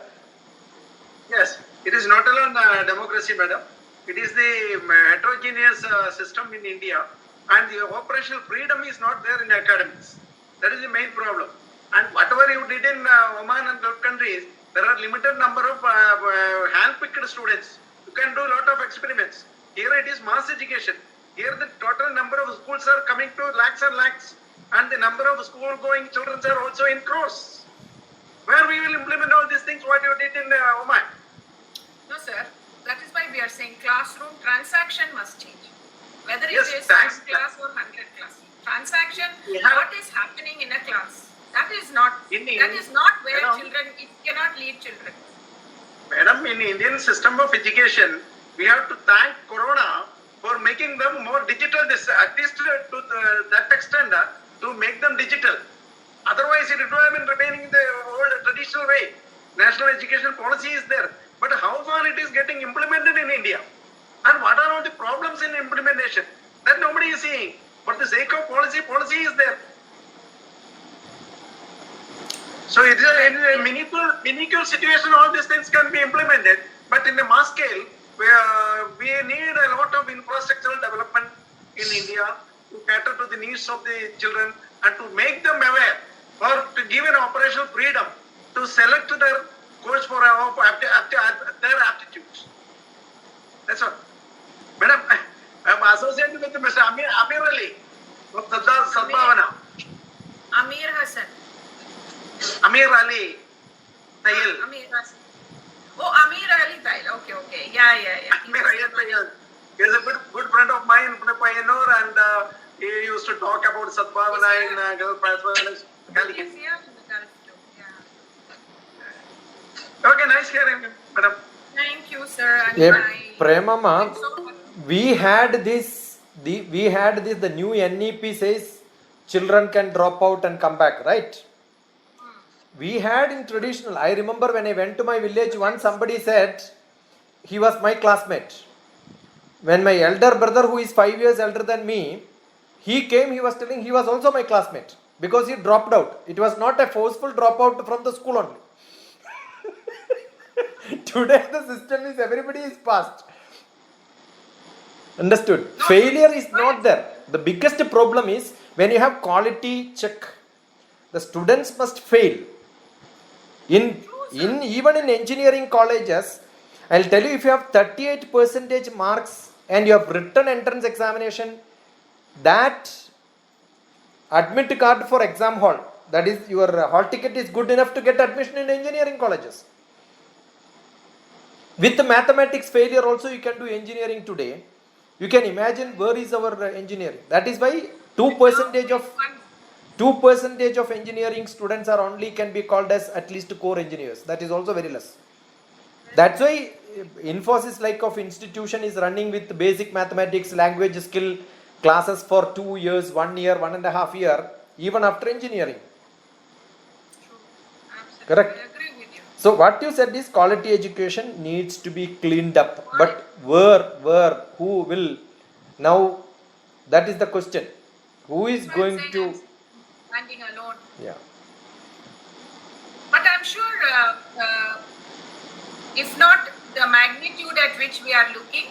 Yes, it is not alone democracy, madam. It is the heterogeneous system in India, and the operational freedom is not there in academics. That is the main problem. And whatever you did in Oman and Gulf countries, there are limited number of hand-picked students. You can do a lot of experiments. Here it is mass education. Here the total number of schools are coming to lakhs and lakhs, and the number of school-going children are also in crores. Where we will implement all these things, what you did in Oman? No, sir. That is why we are saying classroom transaction must change. Whether Yes, it is thanks. 1 class or 100 class. Transaction, Yeah. what is happening in a class? That is not where Madam. children, it cannot lead children. Madam, in Indian system of education, we have to thank Corona for making them more digital, at least to that extent, to make them digital. Otherwise, it would have been remaining in the old traditional way. National education policy is there. But how far it is getting implemented in India? And what are all the problems in implementation? That nobody is seeing. For the sake of policy, policy is there. So it is a minuscule situation, all these things can be implemented. But in a mass scale, we need a lot of infrastructural development in India to cater to the needs of the children and to make them aware or to give an operational freedom to select their course for their aptitudes. That's all. Madam, I am associated with Mr. Amir Ali of Sadbhavana. Amir Hassan. Amir Ali Tayil. Amir Hassan. Oh, Amir Ali Tail. Okay. Yeah. Amir Ali Tayil. He is a good friend of mine from Payanur, and he used to talk about Sadbhavana in Gulf as well as Calicut. He is here in the Gulf too. Yeah. Okay, nice hearing you, madam. Thank you, sir. And Yeah, I- Premama, I'm so happy. we had this, the new NEP says children can drop out and come back, right? We had in traditional, I remember when I went to my village, once somebody said, he was my classmate. When my elder brother, who is 5 years elder than me, he came, he was telling he was also my classmate because he dropped out. It was not a forceful dropout from the school only. Today the system is everybody is passed. Understood? No, Failure is right. not there. The biggest problem is when you have quality check, the students must fail. Even in engineering colleges, I'll tell you, if you have 38% marks and you have written entrance examination, that admit card for exam hall, that is your hall ticket, is good enough to get admission in engineering colleges. With the mathematics failure also you can do engineering today. You can imagine where is our engineering. That is why 2% of engineering students are only can be called as at least core engineers. That is also very less. That's why Infosys like of institution is running with basic mathematics, language skill classes for 2 years, 1 year, 1.5 years, even after engineering. True. Absolutely. Correct. I agree with you. So what you said is quality education needs to be cleaned up. But where, who will? Now that is the question. Who is So I'm going saying to? I'm standing alone. Yeah. But I'm sure, if not the magnitude at which we are looking,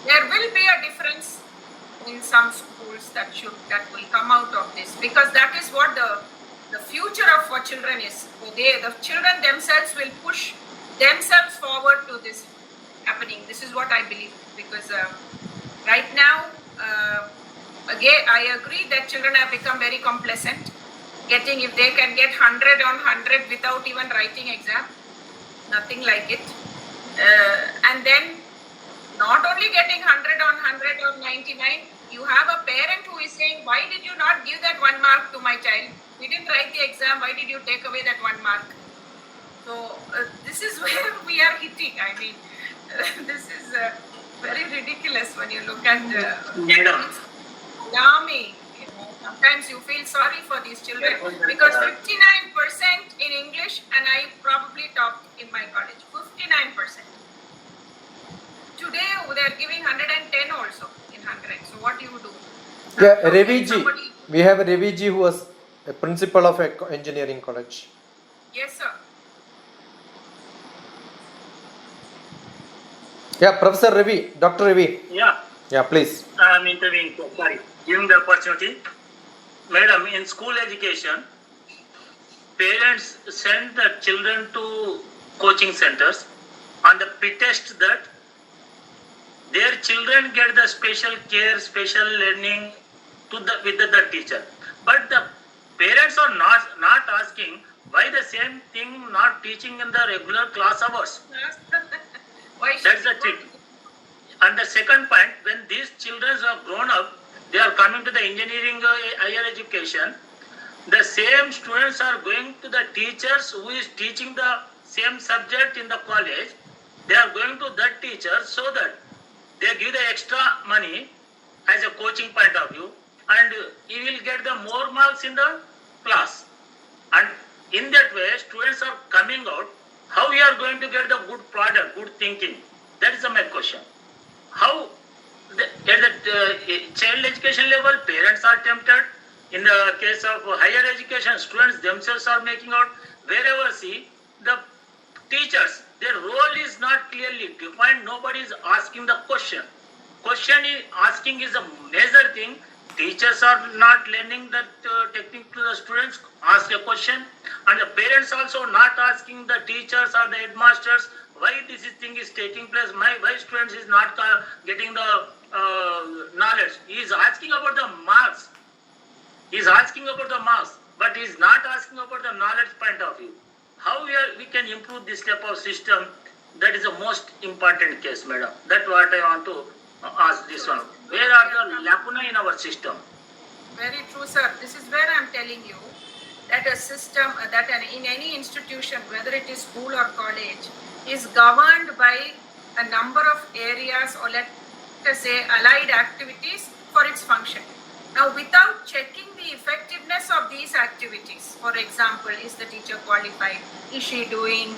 there will be a difference in some schools that will come out of this, because that is what the future of our children is. So the children themselves will push themselves forward to this happening. This is what I believe, because right now, again, I agree that children have become very complacent. If they can get 100 on 100 without even writing exam, nothing like it. And then not only getting 100 on 100 or 99, you have a parent who is saying, why did you not give that 1 mark to my child? We didn't write the exam, why did you take away that 1 mark? So this is where we are hitting. I mean, this is very ridiculous when you look at Madam. it's alarming. Sometimes you feel sorry for these children, because 59% in English, and I probably taught in my college, 59%. Today they are giving 110 also in 100. So what do you do? Yeah, How Ravi can ji. somebody- We have a Ravi ji who was a principal of a engineering college. Yes, sir. Yeah, Professor Ravi, Dr. Ravi. Yeah, Yeah, please. I am interviewing, giving the opportunity. Madam, in school education, parents send the children to coaching centers on the pretext that their children get the special care, special learning with the teacher. But the parents are not asking why the same thing not teaching in the regular class hours. Why should That's the we trick. go to- And the second point, when these children are grown up, they are coming to the engineering higher education, the same students are going to the teachers who is teaching the same subject in the college. They are going to that teacher so that they give the extra money as a coaching point of view, and he will get the more marks in the class. And in that way, students are coming out. How we are going to get the good product, good thinking? That is my question. How at the child education level, parents are tempted. In the case of higher education, students themselves are making out. Wherever see, the teachers, their role is not clearly defined. Nobody is asking the question. Question is asking is a major thing. Teachers are not learning that technique to the students. Ask a question, and the parents also not asking the teachers or the headmasters why this thing is taking place. Why students is not getting the knowledge. He is asking about the marks. He is asking about the marks, but he is not asking about the knowledge point of view. How we can improve this type of system? That is the most important case, madam. That's what I want to ask this one. Where are the lacuna in our system? Very true, sir. This is where I'm telling you that a system, in any institution, whether it is school or college, is governed by a number of areas, or let us say allied activities for its function. Now, without checking the effectiveness of these activities, for example, is the teacher qualified? Is she doing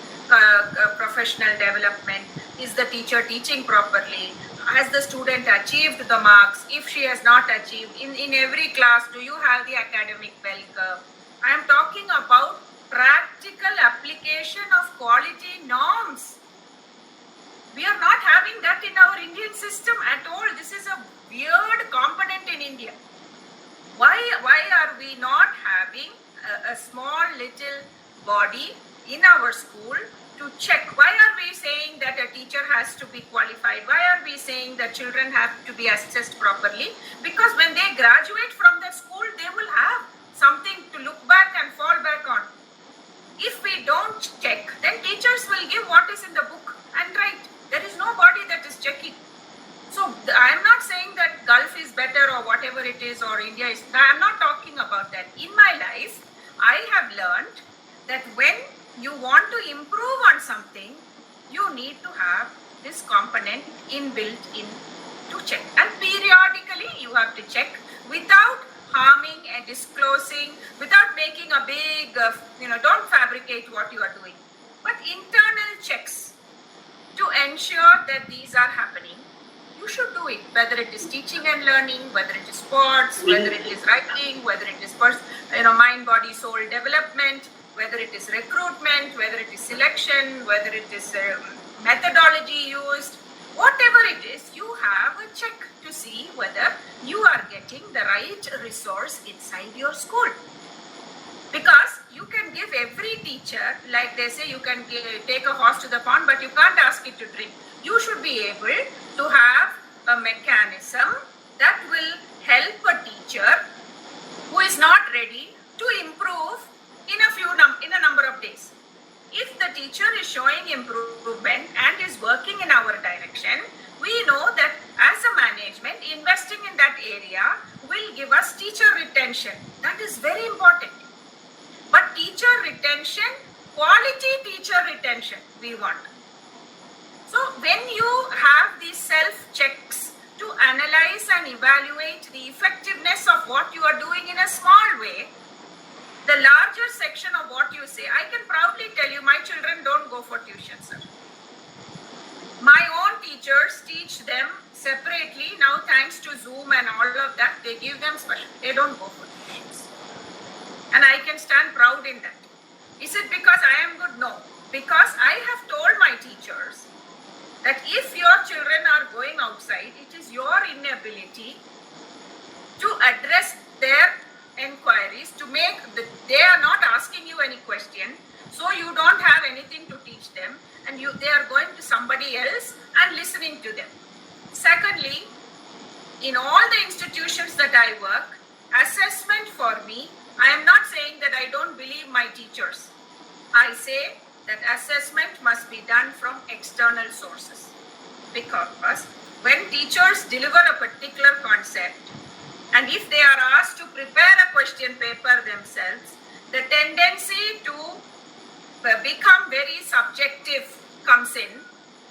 professional development? Is the teacher teaching properly? Has the student achieved the marks? If she has not achieved, in every class, do you have the academic bell curve? I am talking about practical application of quality norms. We are not having that in our Indian system at all. This is a weird component in India. Why are we not having a small little body in our school to check? Why are we saying that a teacher has to be qualified? Why are we saying that children have to be assessed properly? Because when they graduate from the school, they will have something to look back and fall back on. If we don't check, then teachers will give what is in the book and write. There is nobody that is checking. So I am not saying that Gulf is better or whatever it is, or India is. I am not talking about that. In my life, I have learned that when you want to improve on something, you need to have this component inbuilt in to check. And periodically you have to check without harming and disclosing without making a big, don't fabricate what you are doing. But internal checks to ensure that these are happening, you should do it, whether it is teaching and learning, whether it is sports, whether it is writing, whether it is mind, body, soul development, whether it is recruitment, whether it is selection, whether it is methodology used, whatever it is, you have a check to see whether you are getting the right resource inside your school. Because you can give every teacher, like they say, you can take a horse to the pond, but you can't ask it to drink. You should be able to have a mechanism that will help a teacher who is not ready to improve in a number of days. If the teacher is showing improvement and is working in our direction, we know that as a management, investing in that area will give us teacher retention. That is very important. But teacher retention, quality teacher retention, we want. So when you have these self-checks to analyze and evaluate the effectiveness of what you are doing in a small way, the larger section of what you say, I can proudly tell you, my children don't go for tuition, sir. My own teachers teach them separately. Now, thanks to Zoom and all of that, they give them special. They don't go for tuitions. And I can stand proud in that. Is it because I am good? No. Because I have told my teachers that if your children are going outside, it is your inability to address their inquiries, to make they are not asking you any question, so you don't have anything to teach them, and they are going to somebody else and listening to them. Secondly, in all the institutions that I work, assessment for me, I am not saying that I don't believe my teachers. I say that assessment must be done from external sources, because when teachers deliver a particular concept, and if they are asked to prepare a question paper themselves, the tendency to become very subjective comes in.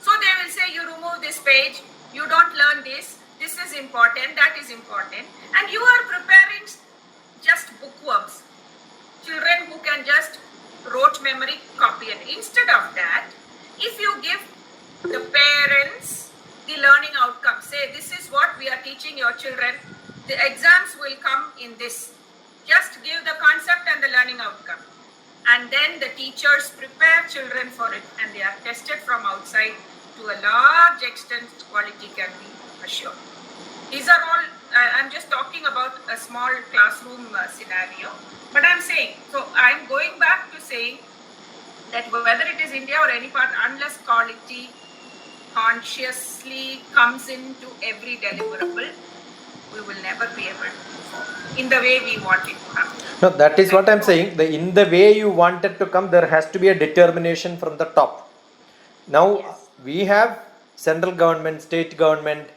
So they will say, you remove this page, you don't learn this is important, that is important, and you are preparing just bookworms, children who can just rote memory copy it. Instead of that, if you give the parents the learning outcome, say this is what we are teaching your children, the exams will come in this, just give the concept and the learning outcome, and then the teachers prepare children for it, and they are tested from outside. To a large extent, quality can be assured. These are all, I'm just talking about a small classroom scenario, but I'm saying, so I'm going back to saying that whether it is India or any part, unless quality consciously comes into every deliverable, we will never be able to in the way we want it to happen. No, that is what I'm saying. In the way you want it to come, there has to be a determination from the top. Now, Yes. we have central government, state government.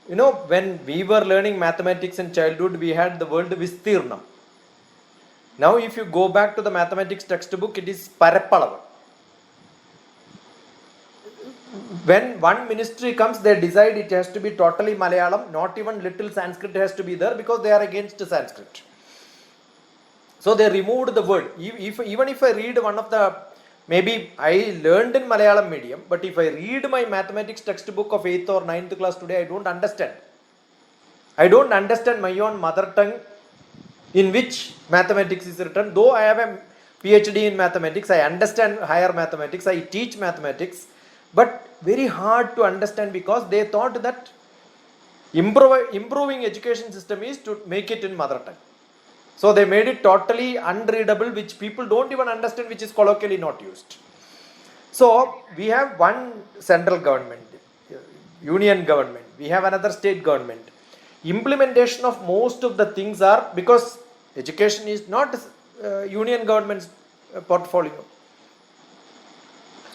When we were learning mathematics in childhood, we had the word Vistirnam. Now, if you go back to the mathematics textbook, it is Parappalavu. When one ministry comes, they decide it has to be totally Malayalam, not even little Sanskrit has to be there, because they are against Sanskrit. So they removed the word. Even if I read one of the, maybe I learned in Malayalam medium, but if I read my mathematics textbook of 8th or 9th class today, I don't understand. I don't understand my own mother tongue in which mathematics is written. Though I have a PhD in mathematics, I understand higher mathematics, I teach mathematics, but very hard to understand, because they thought that improving education system is to make it in mother tongue. So they made it totally unreadable, which people don't even understand, which is colloquially not used. So we have one central government, union government, we have another state government. Implementation of most of the things are, because education is not union government's portfolio.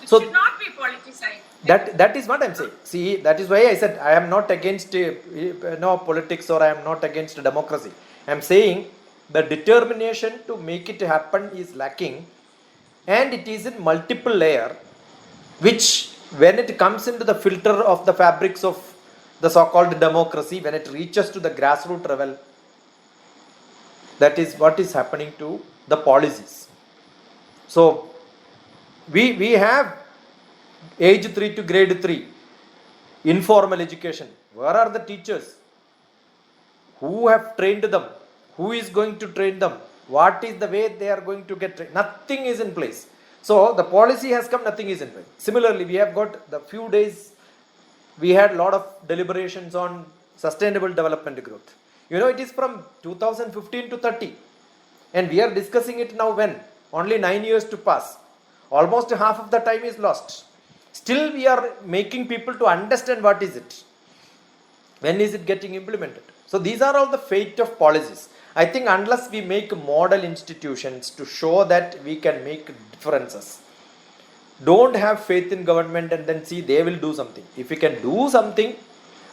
It So should not be politicized. that is what I'm saying. See, that is why I said I am not against politics, or I am not against democracy. I am saying the determination to make it happen is lacking, and it is in multiple layer, which when it comes into the filter of the fabrics of the so-called democracy, when it reaches to the grassroots level, That is what is happening to the policies. So we have age 3 to grade 3 informal education. Where are the teachers? Who have trained them? Who is going to train them? What is the way they are going to get trained? Nothing is in place. So the policy has come, nothing is in place. Similarly, we have got the few days, we had a lot of deliberations on sustainable development growth. You know, it is from 2015 to 30. And we are discussing it now when? Only 9 years to pass. Almost half of the time is lost. Still we are making people to understand what is it. When is it getting implemented? So these are all the fate of policies. I think unless we make model institutions to show that we can make differences, don't have faith in government and then see they will do something. If we can do something,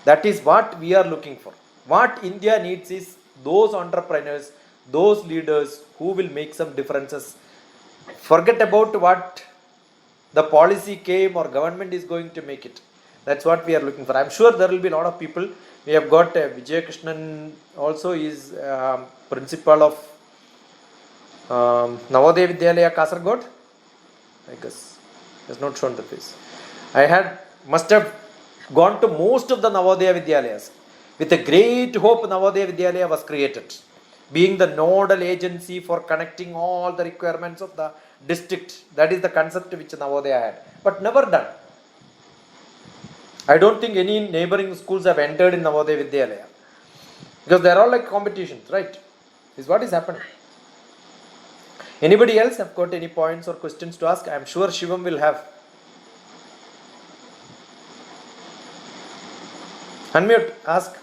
that is what we are looking for. What India needs is those entrepreneurs, those leaders who will make some differences. Forget about what the policy came or government is going to make it. That's what we are looking for. I'm sure there will be a lot of people. We have got Vijay Krishnan also is principal of Navodaya Vidyalaya Kasaragod. I guess he has not shown the face. Must have gone to most of the Navodaya Vidyalayas. With a great hope, Navodaya Vidyalaya was created, being the nodal agency for connecting all the requirements of the district. That is the concept which Navodaya had, but never done. I don't think any neighboring schools have entered in Navodaya Vidyalaya, because they are all like competitions, right? Is what is happening. Anybody else have got any points or questions to ask? I am sure Shivam will have. Unmute, ask.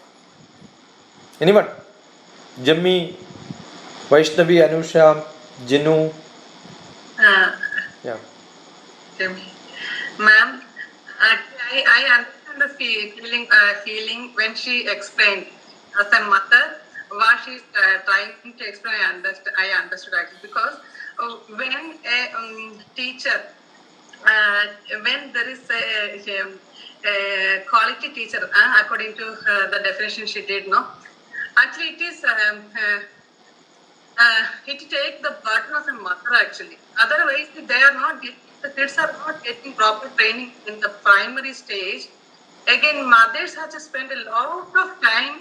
Anyone? Jammi, Vaishnavi, Anusha, Jinu. Yeah. Ma'am, I understand the feeling when she explained as a mother what she's trying to explain. I understood actually, because when a teacher, when there is a quality teacher, according to the definition she did, no, actually it is it takes the burden of a mother actually. Otherwise, they are not getting, the kids are not getting proper training in the primary stage. Again, mothers have to spend a lot of time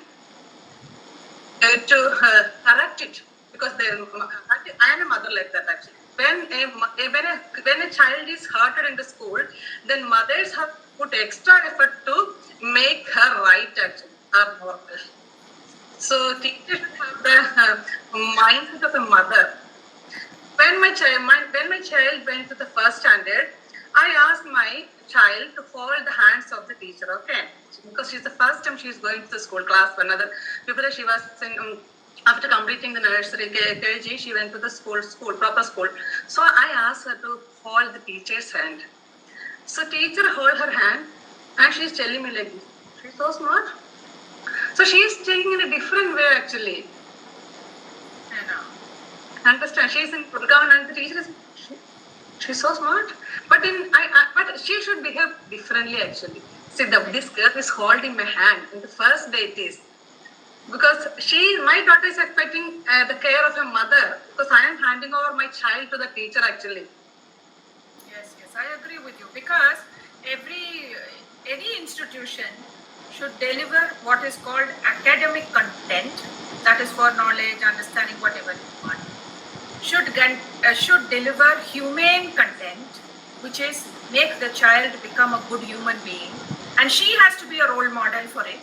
to correct it, because I am a mother like that actually. When a child is hurted in the school, then mothers have put extra effort to make her right actually. So teachers should have the mindset of a mother. When my child went to the first standard, I asked my child to fold the hands of the teacher, okay? Because she's the first time she's going to the school class. Before she was in, after completing the nursery KG, she went to the proper school. So I asked her to hold the teacher's hand. So teacher hold her hand and she's telling me like this. She's so smart. So she's taking in a different way actually. I know. Understand? She's in Gurgaon and the teacher is, she's so smart. But but she should behave differently actually. See, this girl is holding my hand in the first day it is. Because my daughter is expecting the care of a mother, because I am handing over my child to the teacher actually. Yes, I agree with you, because any institution should deliver what is called academic content, that is for knowledge, understanding, whatever you want. Should deliver humane content, which is make the child become a good human being, and she has to be a role model for it.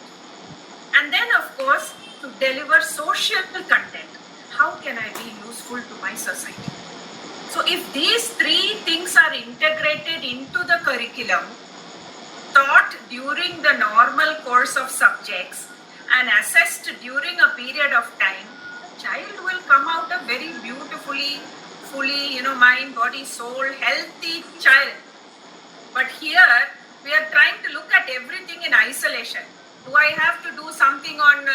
And then, of course, to deliver social content. How can I be useful to my society? So if these three things are integrated into the curriculum, taught during the normal course of subjects and assessed during a period of time, child will come out a very beautifully, fully, mind, body, soul, healthy child. But here, we are trying to look at everything in isolation. Do I have to do something on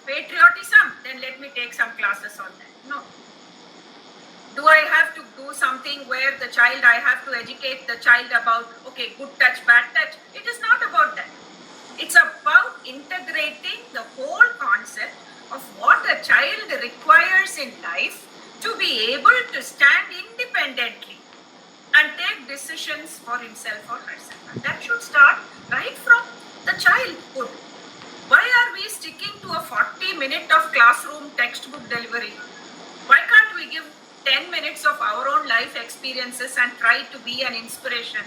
patriotism? Then let me take some classes on that. No. Do I have to do something where I have to educate the child about, okay, good touch, bad touch? It is not about that. It's about integrating the whole concept of what a child requires in life to be able to stand independently and take decisions for himself or herself. And that should start right from the childhood. Why are we sticking to a 40-minute of classroom textbook delivery? Why can't we give 10 minutes of our own life experiences and try to be an inspiration?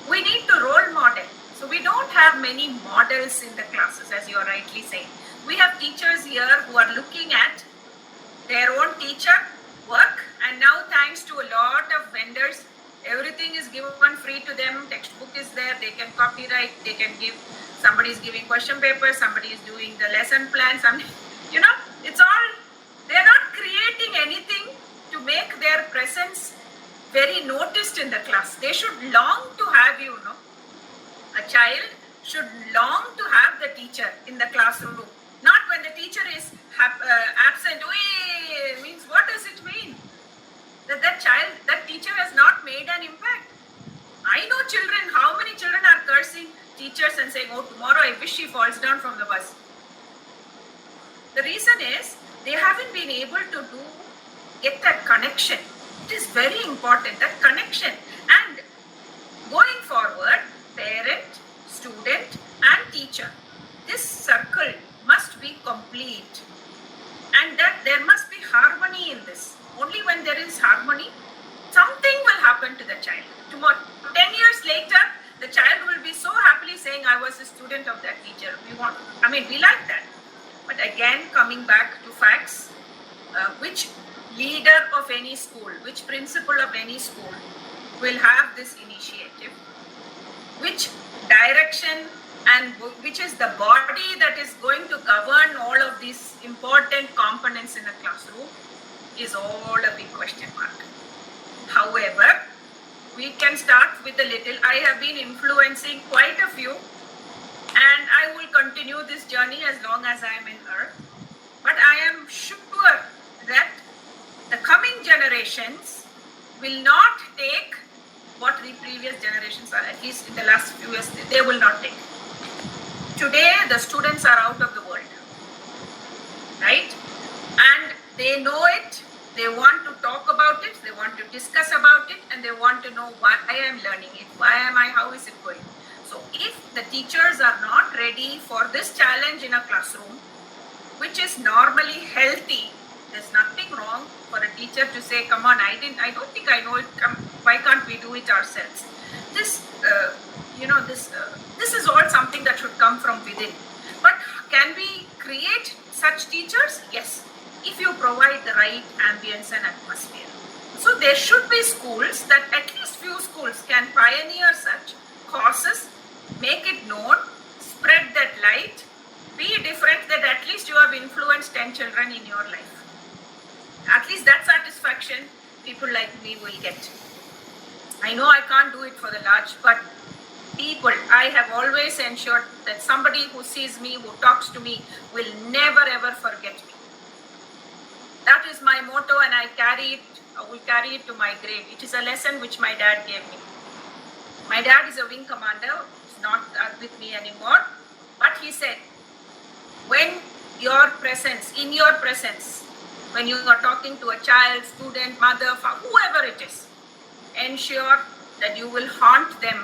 We need to role model. So we don't have many models in the classes, as you are rightly saying. We have teachers here who are looking at their own teacher work, and now thanks to a lot of vendors, everything is given free to them. Textbook is there, they can copyright, they can give, somebody is giving question papers, somebody is doing the lesson plan, it's all, they're not creating anything to make their presence very noticed in the class. They should long to have a child should long to have the teacher in the classroom. Not when the teacher is absent. Means what does it mean? That teacher has not made an impact. I know children, how many children are cursing teachers and saying, oh, tomorrow I wish she falls down from the bus. The reason is they haven't been able to get that connection. It is very important, that connection. And going forward, parent, student and teacher, this circle must be complete, and that there must be harmony in this. Only when there is harmony, something will happen to the child. Tomorrow, 10 years later, the child will be so happily saying, I was a student of that teacher. We like that. But again, coming back to facts, which leader of any school, which principal of any school will have this initiative, which direction and which is the body that is going to govern all of these important components in a classroom is all a big question mark. However, we can start with a little. I have been influencing quite a few, and I will continue this journey as long as I am in earth. But I am sure that the coming generations will not take what the previous generations are, at least in the last few years, they will not take. Today, the students are out of the world, right? And they know it, they want to talk about it, they want to discuss about it, and they want to know why I am learning it, how is it going? So if the teachers are not ready for this challenge in a classroom, which is normally healthy, there's nothing wrong for a teacher to say, come on, I don't think I know it, why can't we do it ourselves? This is all something that should come from within. But can we create such teachers? Yes, if you provide the right ambience and atmosphere. So there should be schools that at least few schools can pioneer such causes, make it known, spread that light, be different, that at least you have influenced 10 children in your life. At least that satisfaction people like me will get. I know I can't do it for the large, but people, I have always ensured that somebody who sees me, who talks to me, will never ever forget me. That is my motto, and I will carry it to my grave. It is a lesson which my dad gave me. My dad is a wing commander, he's not with me anymore, but he said, when your presence, when you are talking to a child, student, mother, whoever it is, ensure that you will haunt them.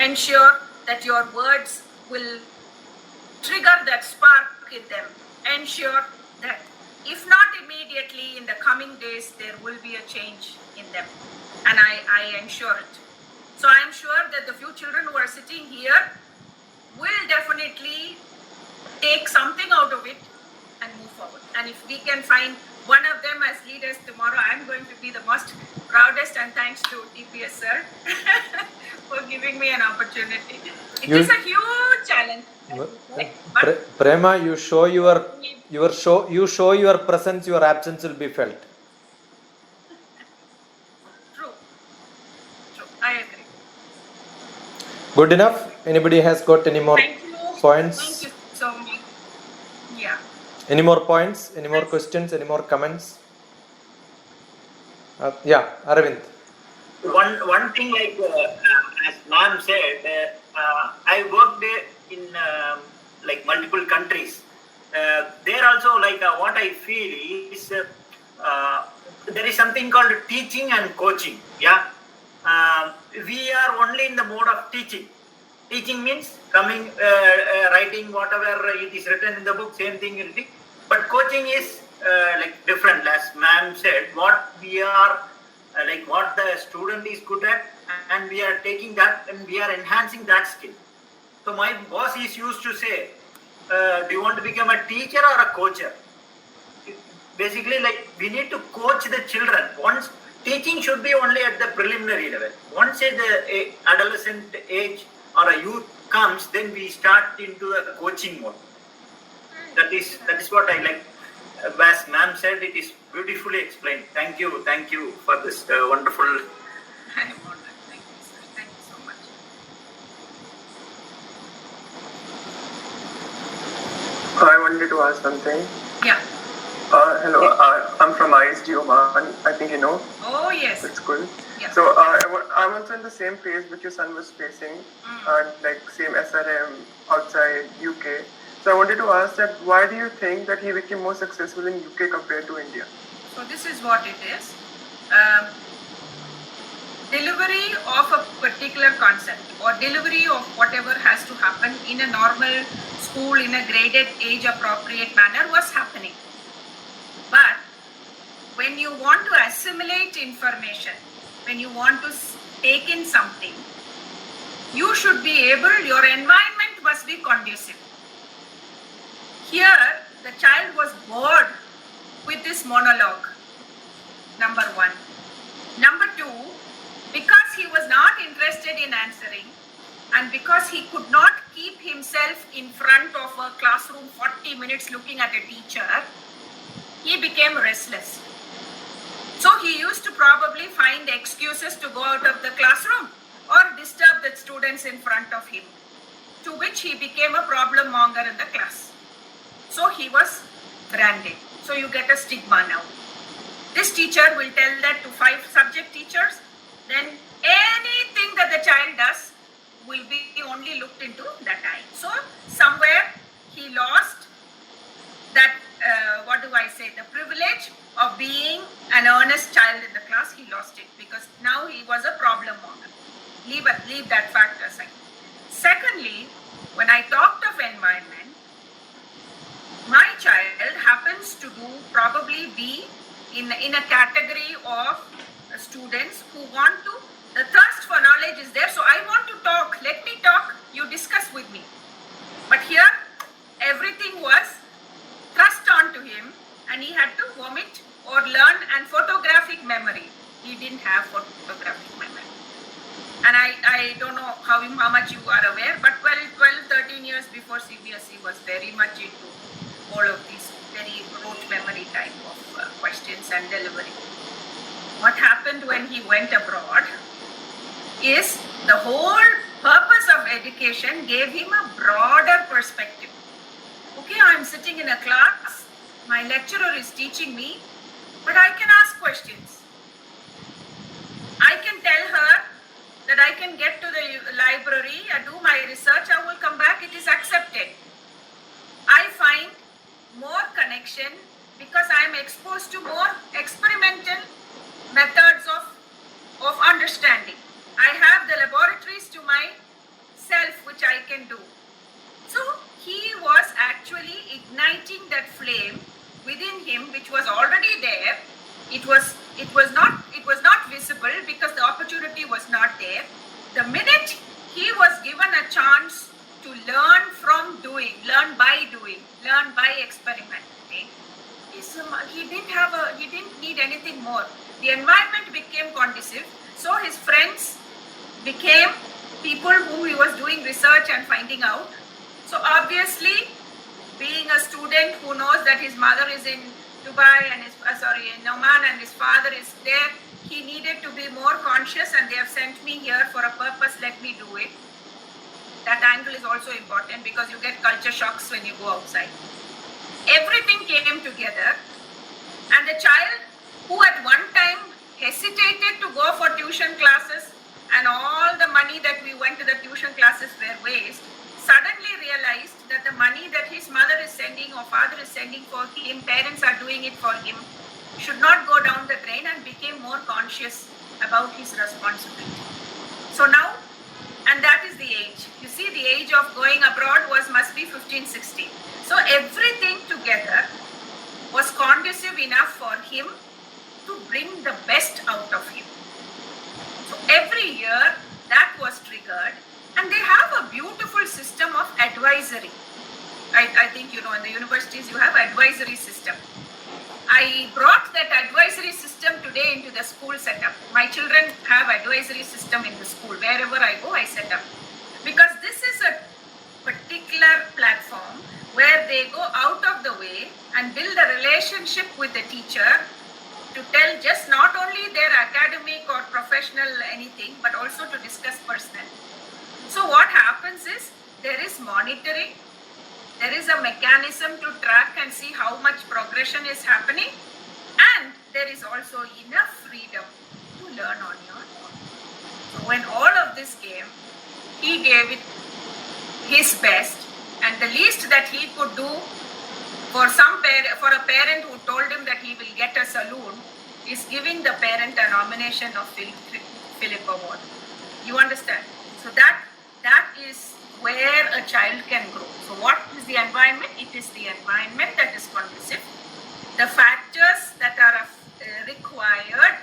Ensure that your words will trigger that spark in them. Ensure that if not immediately, in the coming days, there will be a change in them. And I ensure it. So I am sure that the few children who are sitting here will definitely take something out of it and move forward. And if we can find one of them as leaders tomorrow, I'm going to be the most proudest, and thanks to TPS sir for giving me an opportunity. It is a huge challenge. Prema, you show your presence, your absence will be felt. True. I agree. Good enough? Anybody has got any more points? Thank you so much. Yeah. Any more points? Any more questions? Any more comments? Arvind. One thing, like as ma'am said, I worked in like multiple countries, there also, like what I feel is there is something called teaching and coaching. Yeah, we are only in the mode of teaching. Teaching means coming, writing whatever it is written in the book, same thing you reading. But coaching is like different. As ma'am said, what we are like what the student is good at, and we are taking that and we are enhancing that skill. So my boss is used to say, do you want to become a teacher or a coacher? Basically, like we need to coach the children. Once teaching should be only at the preliminary level. Once the adolescent age or a youth comes, then we start into a coaching mode. That is what I like. As ma'am said, it is beautifully explained. Thank you for this wonderful. I'm honored. Thank you, sir. Thank you so much. I wanted to ask something. Yeah. Hello, I'm from ISD Oman. I think you know. Oh, yes. It's cool. Yeah. So I'm also in the same phase which your son was facing, and like same SRM outside UK. So I wanted to ask that why do you think that he became more successful in UK compared to India? So this is what it is. Delivery of a particular concept or delivery of whatever has to happen in a normal school in a graded age appropriate manner was happening. But when you want to assimilate information, when you want to take in something, you should be able, your environment must be conducive. Here, the child was bored with this monologue, number one. Number two, because he was not interested in answering and because he could not keep himself in front of a classroom 40 minutes looking at a teacher, he became restless. So he used to probably find excuses to go out of the classroom or disturb the students in front of him, to which he became a problem monger in the class. So he was branded. So you get a stigma now. This teacher will tell that to 5 subject teachers, then anything that the child does will be only looked into that eye. So somewhere he lost that, the privilege of being an earnest child in the class. He lost it because now he was a problem monger. Leave that fact aside. Secondly, when I talked of environment, my child happens to probably be in a category of students who want to, the thirst for knowledge is there. So I want to talk, let me talk, you discuss with me. But here, everything was thrust onto him and he had to vomit or learn, and photographic memory. He didn't have photographic memory. And I don't know how much you are aware, but 12, 13 years before CBSE was very much into all of these very rote memory type of questions and delivery. What happened when he went abroad is the whole purpose of education gave him a broader perspective. Okay, I'm sitting in a class, my lecturer is teaching me, but I can ask questions. I can tell her that I can get to the library and do my research, I will come back, it is accepted. I find more connection because I am exposed to more experimental methods of understanding. I have the laboratories to myself which I can do. So he was actually igniting that flame within him which was already there. It was not visible because the opportunity was not there. The minute he was given a chance to learn from doing, learn by doing, learn by experimenting, he didn't need anything more. The environment became conducive, so his friends became people who he was doing research and finding out. So obviously, being a student who knows that his mother is in Dubai and in Oman and his father is there, he needed to be more conscious, and they have sent me here for a purpose, let me do it. That angle is also important because you get culture shocks when you go outside. Everything came together, and the child who at one time hesitated to go for tuition classes and all the money that we went to the tuition classes were waste, suddenly realized that the money that his mother is sending or father is sending for him, parents are doing it for him, should not go down the drain, and became more conscious about his responsibility. So now, and that is the age. You see, the age of going abroad must be 15, 16. So everything together was conducive enough for him to bring the best out of him. So every year that was triggered, and they have a beautiful system of advisory. I think you know in the universities you have advisory system. I brought that advisory system today into the school setup. My children have advisory system in the school. Wherever I go, I set up. Because this is a particular platform where they go out of the way and build a relationship with the teacher to tell just not only their academic or professional anything, but also to discuss personal. So what happens is there is monitoring. There is a mechanism to track and see how much progression is happening, and there is also enough freedom to learn on your own. So when all of this came, he gave it his best, and the least that he could do for a parent who told him that he will get a saloon is giving the parent a nomination of Philip Award. You understand? So that is where a child can grow. So what is the environment? It is the environment that is conducive. The factors that are required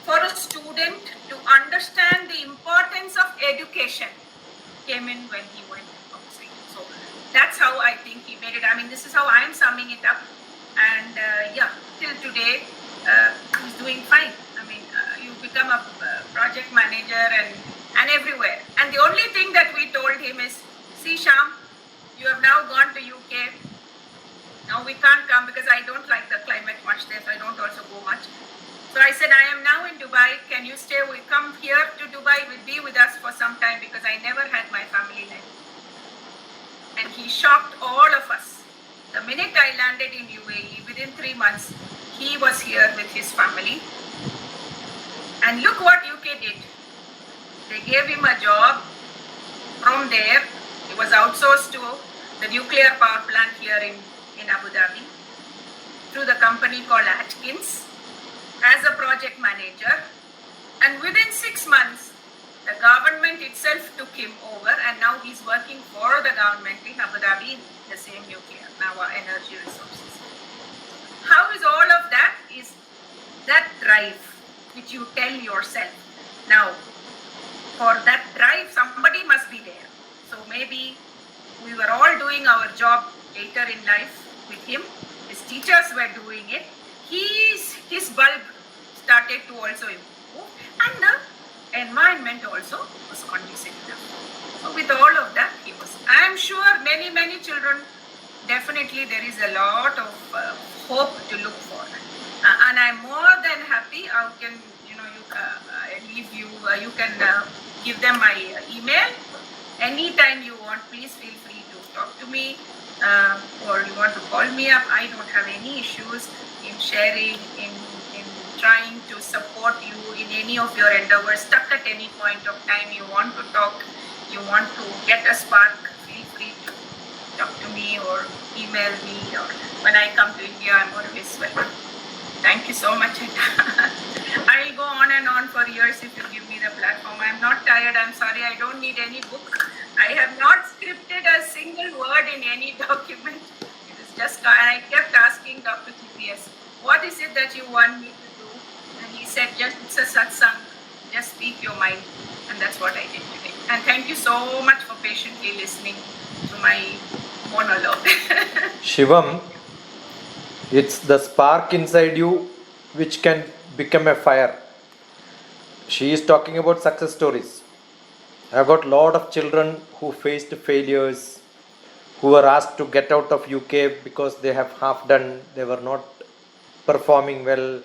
for a student to understand the importance of education came in when he went outside. So that's how I think he made it. I mean, this is how I'm summing it up. And till today, he's doing fine. I mean, you become a project manager and everywhere. And the only thing that we told him is, see Shyam, you have now gone to UK. Now we can't come because I don't like the climate much there, so I don't also go much. So I said, I am now in Dubai. Can you stay? Come here to Dubai, be with us for some time because I never had my family life. And he shocked all of us. The minute I landed in UAE, within 3 months, he was here with his family. And look what UK did. They gave him a job from there. He was outsourced to the nuclear power plant here in Abu Dhabi through the company called Atkins as a project manager. And within 6 months, the government itself took him over, and now he's working for the government in Abu Dhabi, the same nuclear, now energy resources. How is all of that? Is that drive which you tell yourself. Now, for that drive, somebody must be there. So maybe we were all doing our job later in life with him. His teachers were doing it. His bulb started to also improve, and the environment also was conducive enough. So with all of that, I am sure many children, definitely there is a lot of hope to look for. And I'm more than happy. I can, you can give them my email. Anytime you want, please feel free to talk to me, or you want to call me up. I don't have any issues in sharing, in trying to support you in any of your endeavors. Stuck at any point of time, you want to talk, you want to get a spark, feel free to talk to me or email me, or when I come to India, I'm always welcome. Thank you so much. I'll go on and on for years if you give me the platform. I'm not tired. I'm sorry. I don't need any book. I have not scripted a single word in any document. It is just, and I kept asking Dr. GPS, what is it that you want me to do? And he said, it's a satsang. Just speak your mind. And that's what I did today. And thank you so much for patiently listening to my monologue. Shivam, it's the spark inside you which can become a fire. She is talking about success stories. I've got a lot of children who faced failures, who were asked to get out of UK because they have half done, they were not performing well.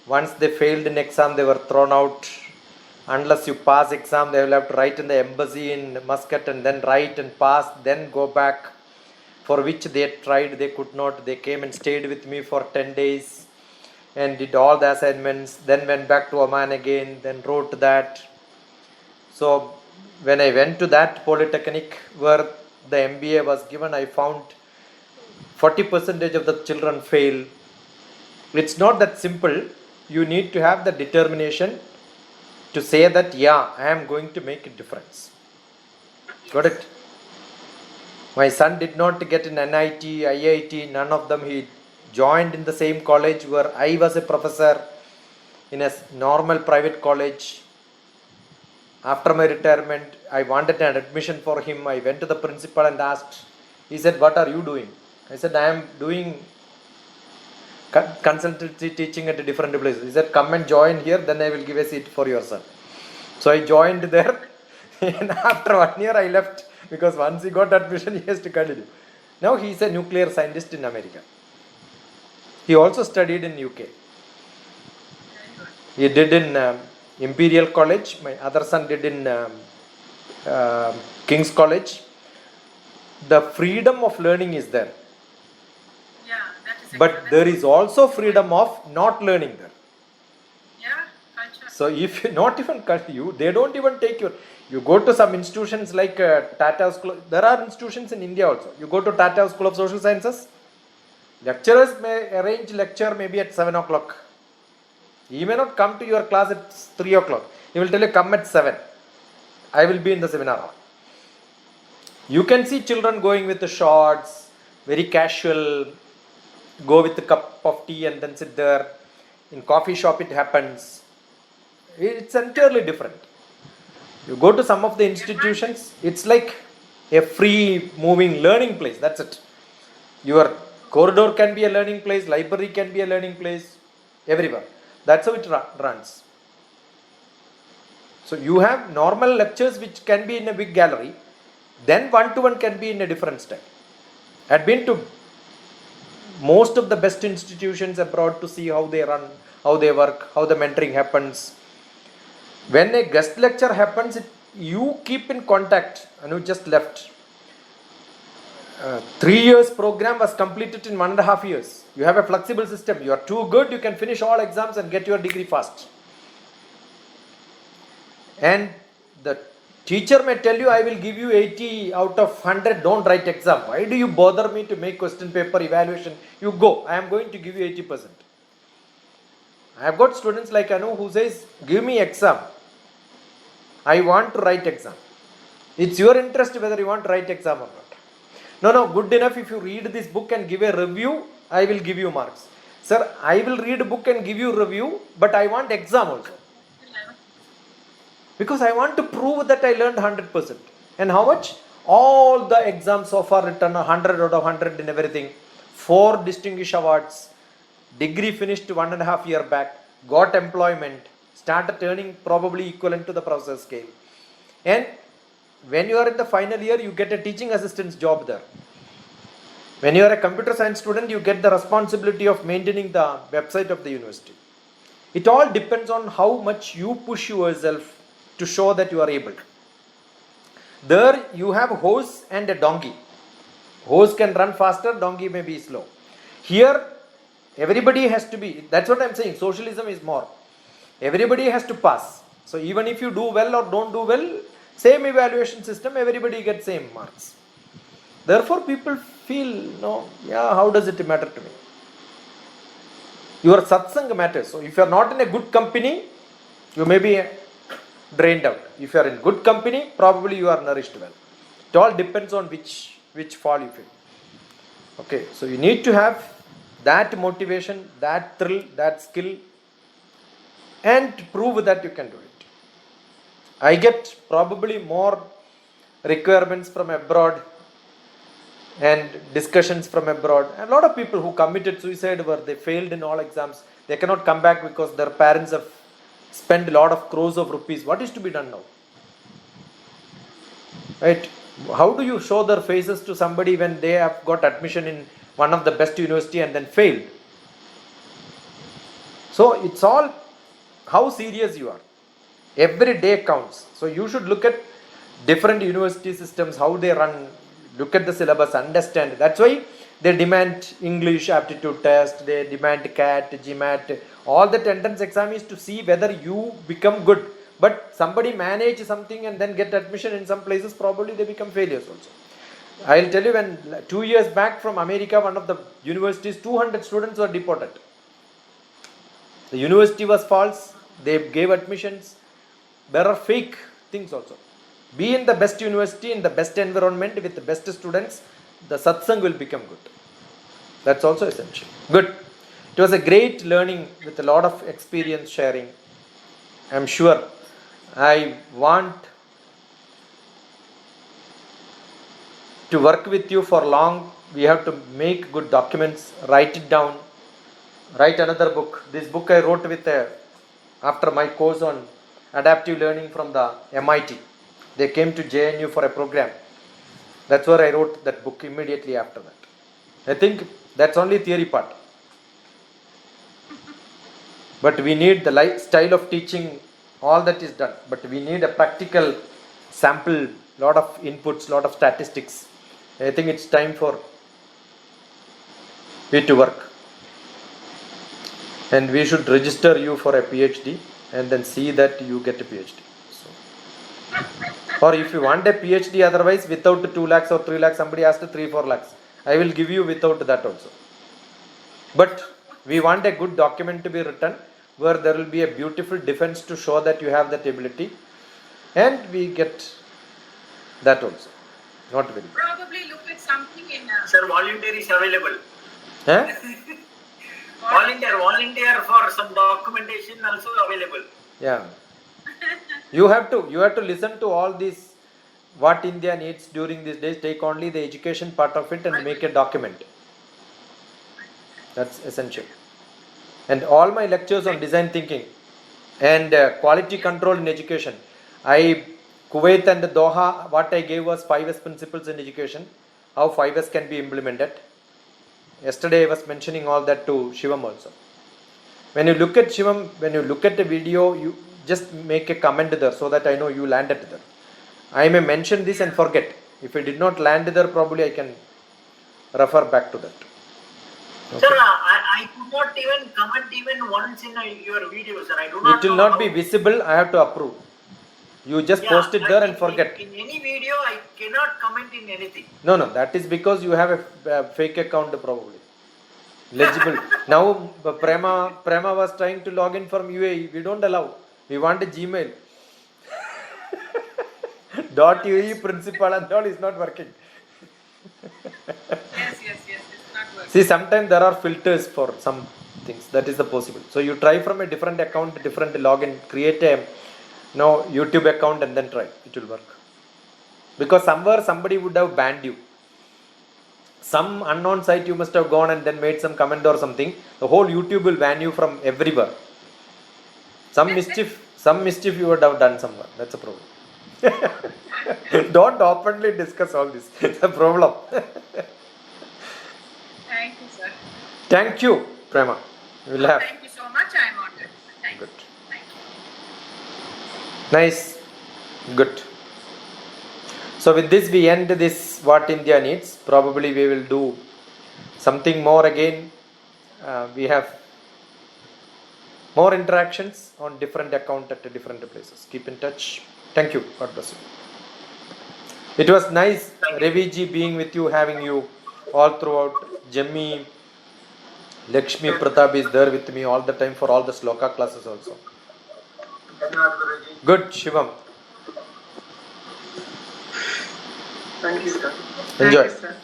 Once they failed in exam, they were thrown out. Unless you pass exam, they will have to write in the embassy in Muscat and then write and pass, then go back. For which they tried, they could not. They came and stayed with me for 10 days and did all the assignments, then went back to Oman again, then wrote that. So when I went to that polytechnic where the MBA was given, I found 40% of the children fail. It's not that simple. You need to have the determination to say that, yeah, I am going to make a difference. Got it? My son did not get an NIT, IIT, none of them. He joined in the same college where I was a professor in a normal private college. After my retirement, I wanted an admission for him. I went to the principal and asked. He said, what are you doing? I said, I am doing consultancy teaching at a different place. He said, come and join here, then I will give a seat for your son. So I joined there, and after 1 year I left, because once he got admission, he has to continue. Now he is a nuclear scientist in America. He also studied in UK. He did in Imperial College. My other son did in King's College. The freedom of learning is there. Yeah, that is But there is also freedom of not learning there. Yeah, culture. So if you not even you, they don't even take you go to some institutions like Tata School. There are institutions in India also. You go to Tata School of Social Sciences. Lecturers may arrange lecture maybe at 7 o'clock. He may not come to your class at 3 o'clock. He will tell you, come at 7. I will be in the seminar hall. You can see children going with the shorts, very casual, go with a cup of tea and then sit there. In coffee shop it happens. It's entirely different. You go to some of the institutions, it's like a free moving learning place. That's it. Your corridor can be a learning place, library can be a learning place, everywhere. That's how it runs. So you have normal lectures which can be in a big gallery, then one-to-one can be in a different style. I've been to most of the best institutions abroad to see how they run, how they work, how the mentoring happens. When a guest lecture happens, you keep in contact. Anu just left. 3 years program was completed in 1.5 years. You have a flexible system. You are too good, you can finish all exams and get your degree fast. And the teacher may tell you, I will give you 80 out of 100, don't write exam. Why do you bother me to make question paper evaluation? You go, I am going to give you 80%. I have got students like Anu who says, give me exam. I want to write exam. It's your interest whether you want to write exam or not. No, good enough if you read this book and give a review, I will give you marks. Sir, I will read a book and give you review, but I want exam also. Because I want to prove that I learned 100%. And how much? All the exams so far written, 100 out of 100 in everything. 4 distinguished awards. Degree finished 1.5 years back. Got employment. Started earning probably equivalent to the professor scale. And when you are in the final year, you get a teaching assistant's job there. When you are a computer science student, you get the responsibility of maintaining the website of the university. It all depends on how much you push yourself to show that you are able. There you have a horse and a donkey. Horse can run faster, donkey may be slow. Here, everybody has to be, that's what I am saying, socialism is more. Everybody has to pass. So even if you do well or don't do well, same evaluation system, everybody gets same marks. Therefore people feel, how does it matter to me? Your satsang matters. So if you are not in a good company, you may be drained out. If you are in good company, probably you are nourished well. It all depends on which fall you feel. Okay, so you need to have that motivation, that thrill, that skill, and prove that you can do it. I get probably more requirements from abroad and discussions from abroad. A lot of people who committed suicide where they failed in all exams, they cannot come back because their parents have spent a lot of crores of rupees. What is to be done now? Right? How do you show their faces to somebody when they have got admission in one of the best university and then failed? So it's all how serious you are. Every day counts. So you should look at different university systems, how they run, look at the syllabus, understand. That's why they demand English aptitude test, they demand CAT, GMAT. All that entrance exam is to see whether you become good. But somebody manage something and then get admission in some places, probably they become failures also. I'll tell you, when 2 years back from America, one of the universities, 200 students were deported. The university was false, they gave admissions. There are fake things also. Be in the best university, in the best environment, with the best students, the satsang will become good. That's also essential. Good. It was a great learning with a lot of experience sharing. I'm sure I want to work with you for long. We have to make good documents, write it down, write another book. This book I wrote after my course on adaptive learning from the MIT. They came to JNU for a program. That's where I wrote that book immediately after that. I think that's only theory part. But we need the style of teaching, all that is done. But we need a practical sample, lot of inputs, lot of statistics. I think it's time for it to work. And we should register you for a PhD and then see that you get a PhD. Or if you want a PhD otherwise, without 2 lakhs or 3 lakhs, somebody asked 3-4 lakhs. I will give you without that also. But we want a good document to be written where there will be a beautiful defense to show that you have that ability. And we get that also. Not very. Probably look at something in. Sir, volunteer is available. Huh? Volunteer for some documentation also available. Yeah. You have to listen to all these, what India needs during these days. Take only the education part of it and make a document. That's essential. And all my lectures on design thinking and quality control in education. Kuwait and Doha, what I gave was 5S principles in education, how 5S can be implemented. Yesterday I was mentioning all that to Shivam also. When you look at Shivam, when you look at the video, you just make a comment there so that I know you landed there. I may mention this and forget. If I did not land there, probably I can refer back to that. Okay. Sir, I could not even comment even once in your video, sir. I do not. It will not be visible. I have to approve. You just post it there and forget. In any video, I cannot comment in anything. No, that is because you have a fake account probably. Legible. Now, Prema was trying to log in from UAE. We don't allow. We want a Gmail. .ue principal and all is not working. Yes, it's not working. See, sometimes there are filters for some things. That is the possible. So you try from a different account, different login, create a YouTube account and then try. It will work. Because somewhere somebody would have banned you. Some unknown site you must have gone and then made some comment or something. The whole YouTube will ban you from everywhere. Some mischief you would have done somewhere. That's a problem. Don't openly discuss all this. It's a problem. Thank you, sir. Thank you, Prema. We'll have. Thank you so much. I'm honored. Thank Good. you. Thank you. Nice. Good. So with this we end this What India Needs. Probably we will do something more again. We have more interactions on different account at different places. Keep in touch. Thank you. God bless you. It was nice, Ravi ji, being with you, having you all throughout. Jemmi, Lakshmi, Pratap is there with me all the time for all the sloka classes also. Good, Shivam. Thank you, sir. Enjoy. Thank you, sir.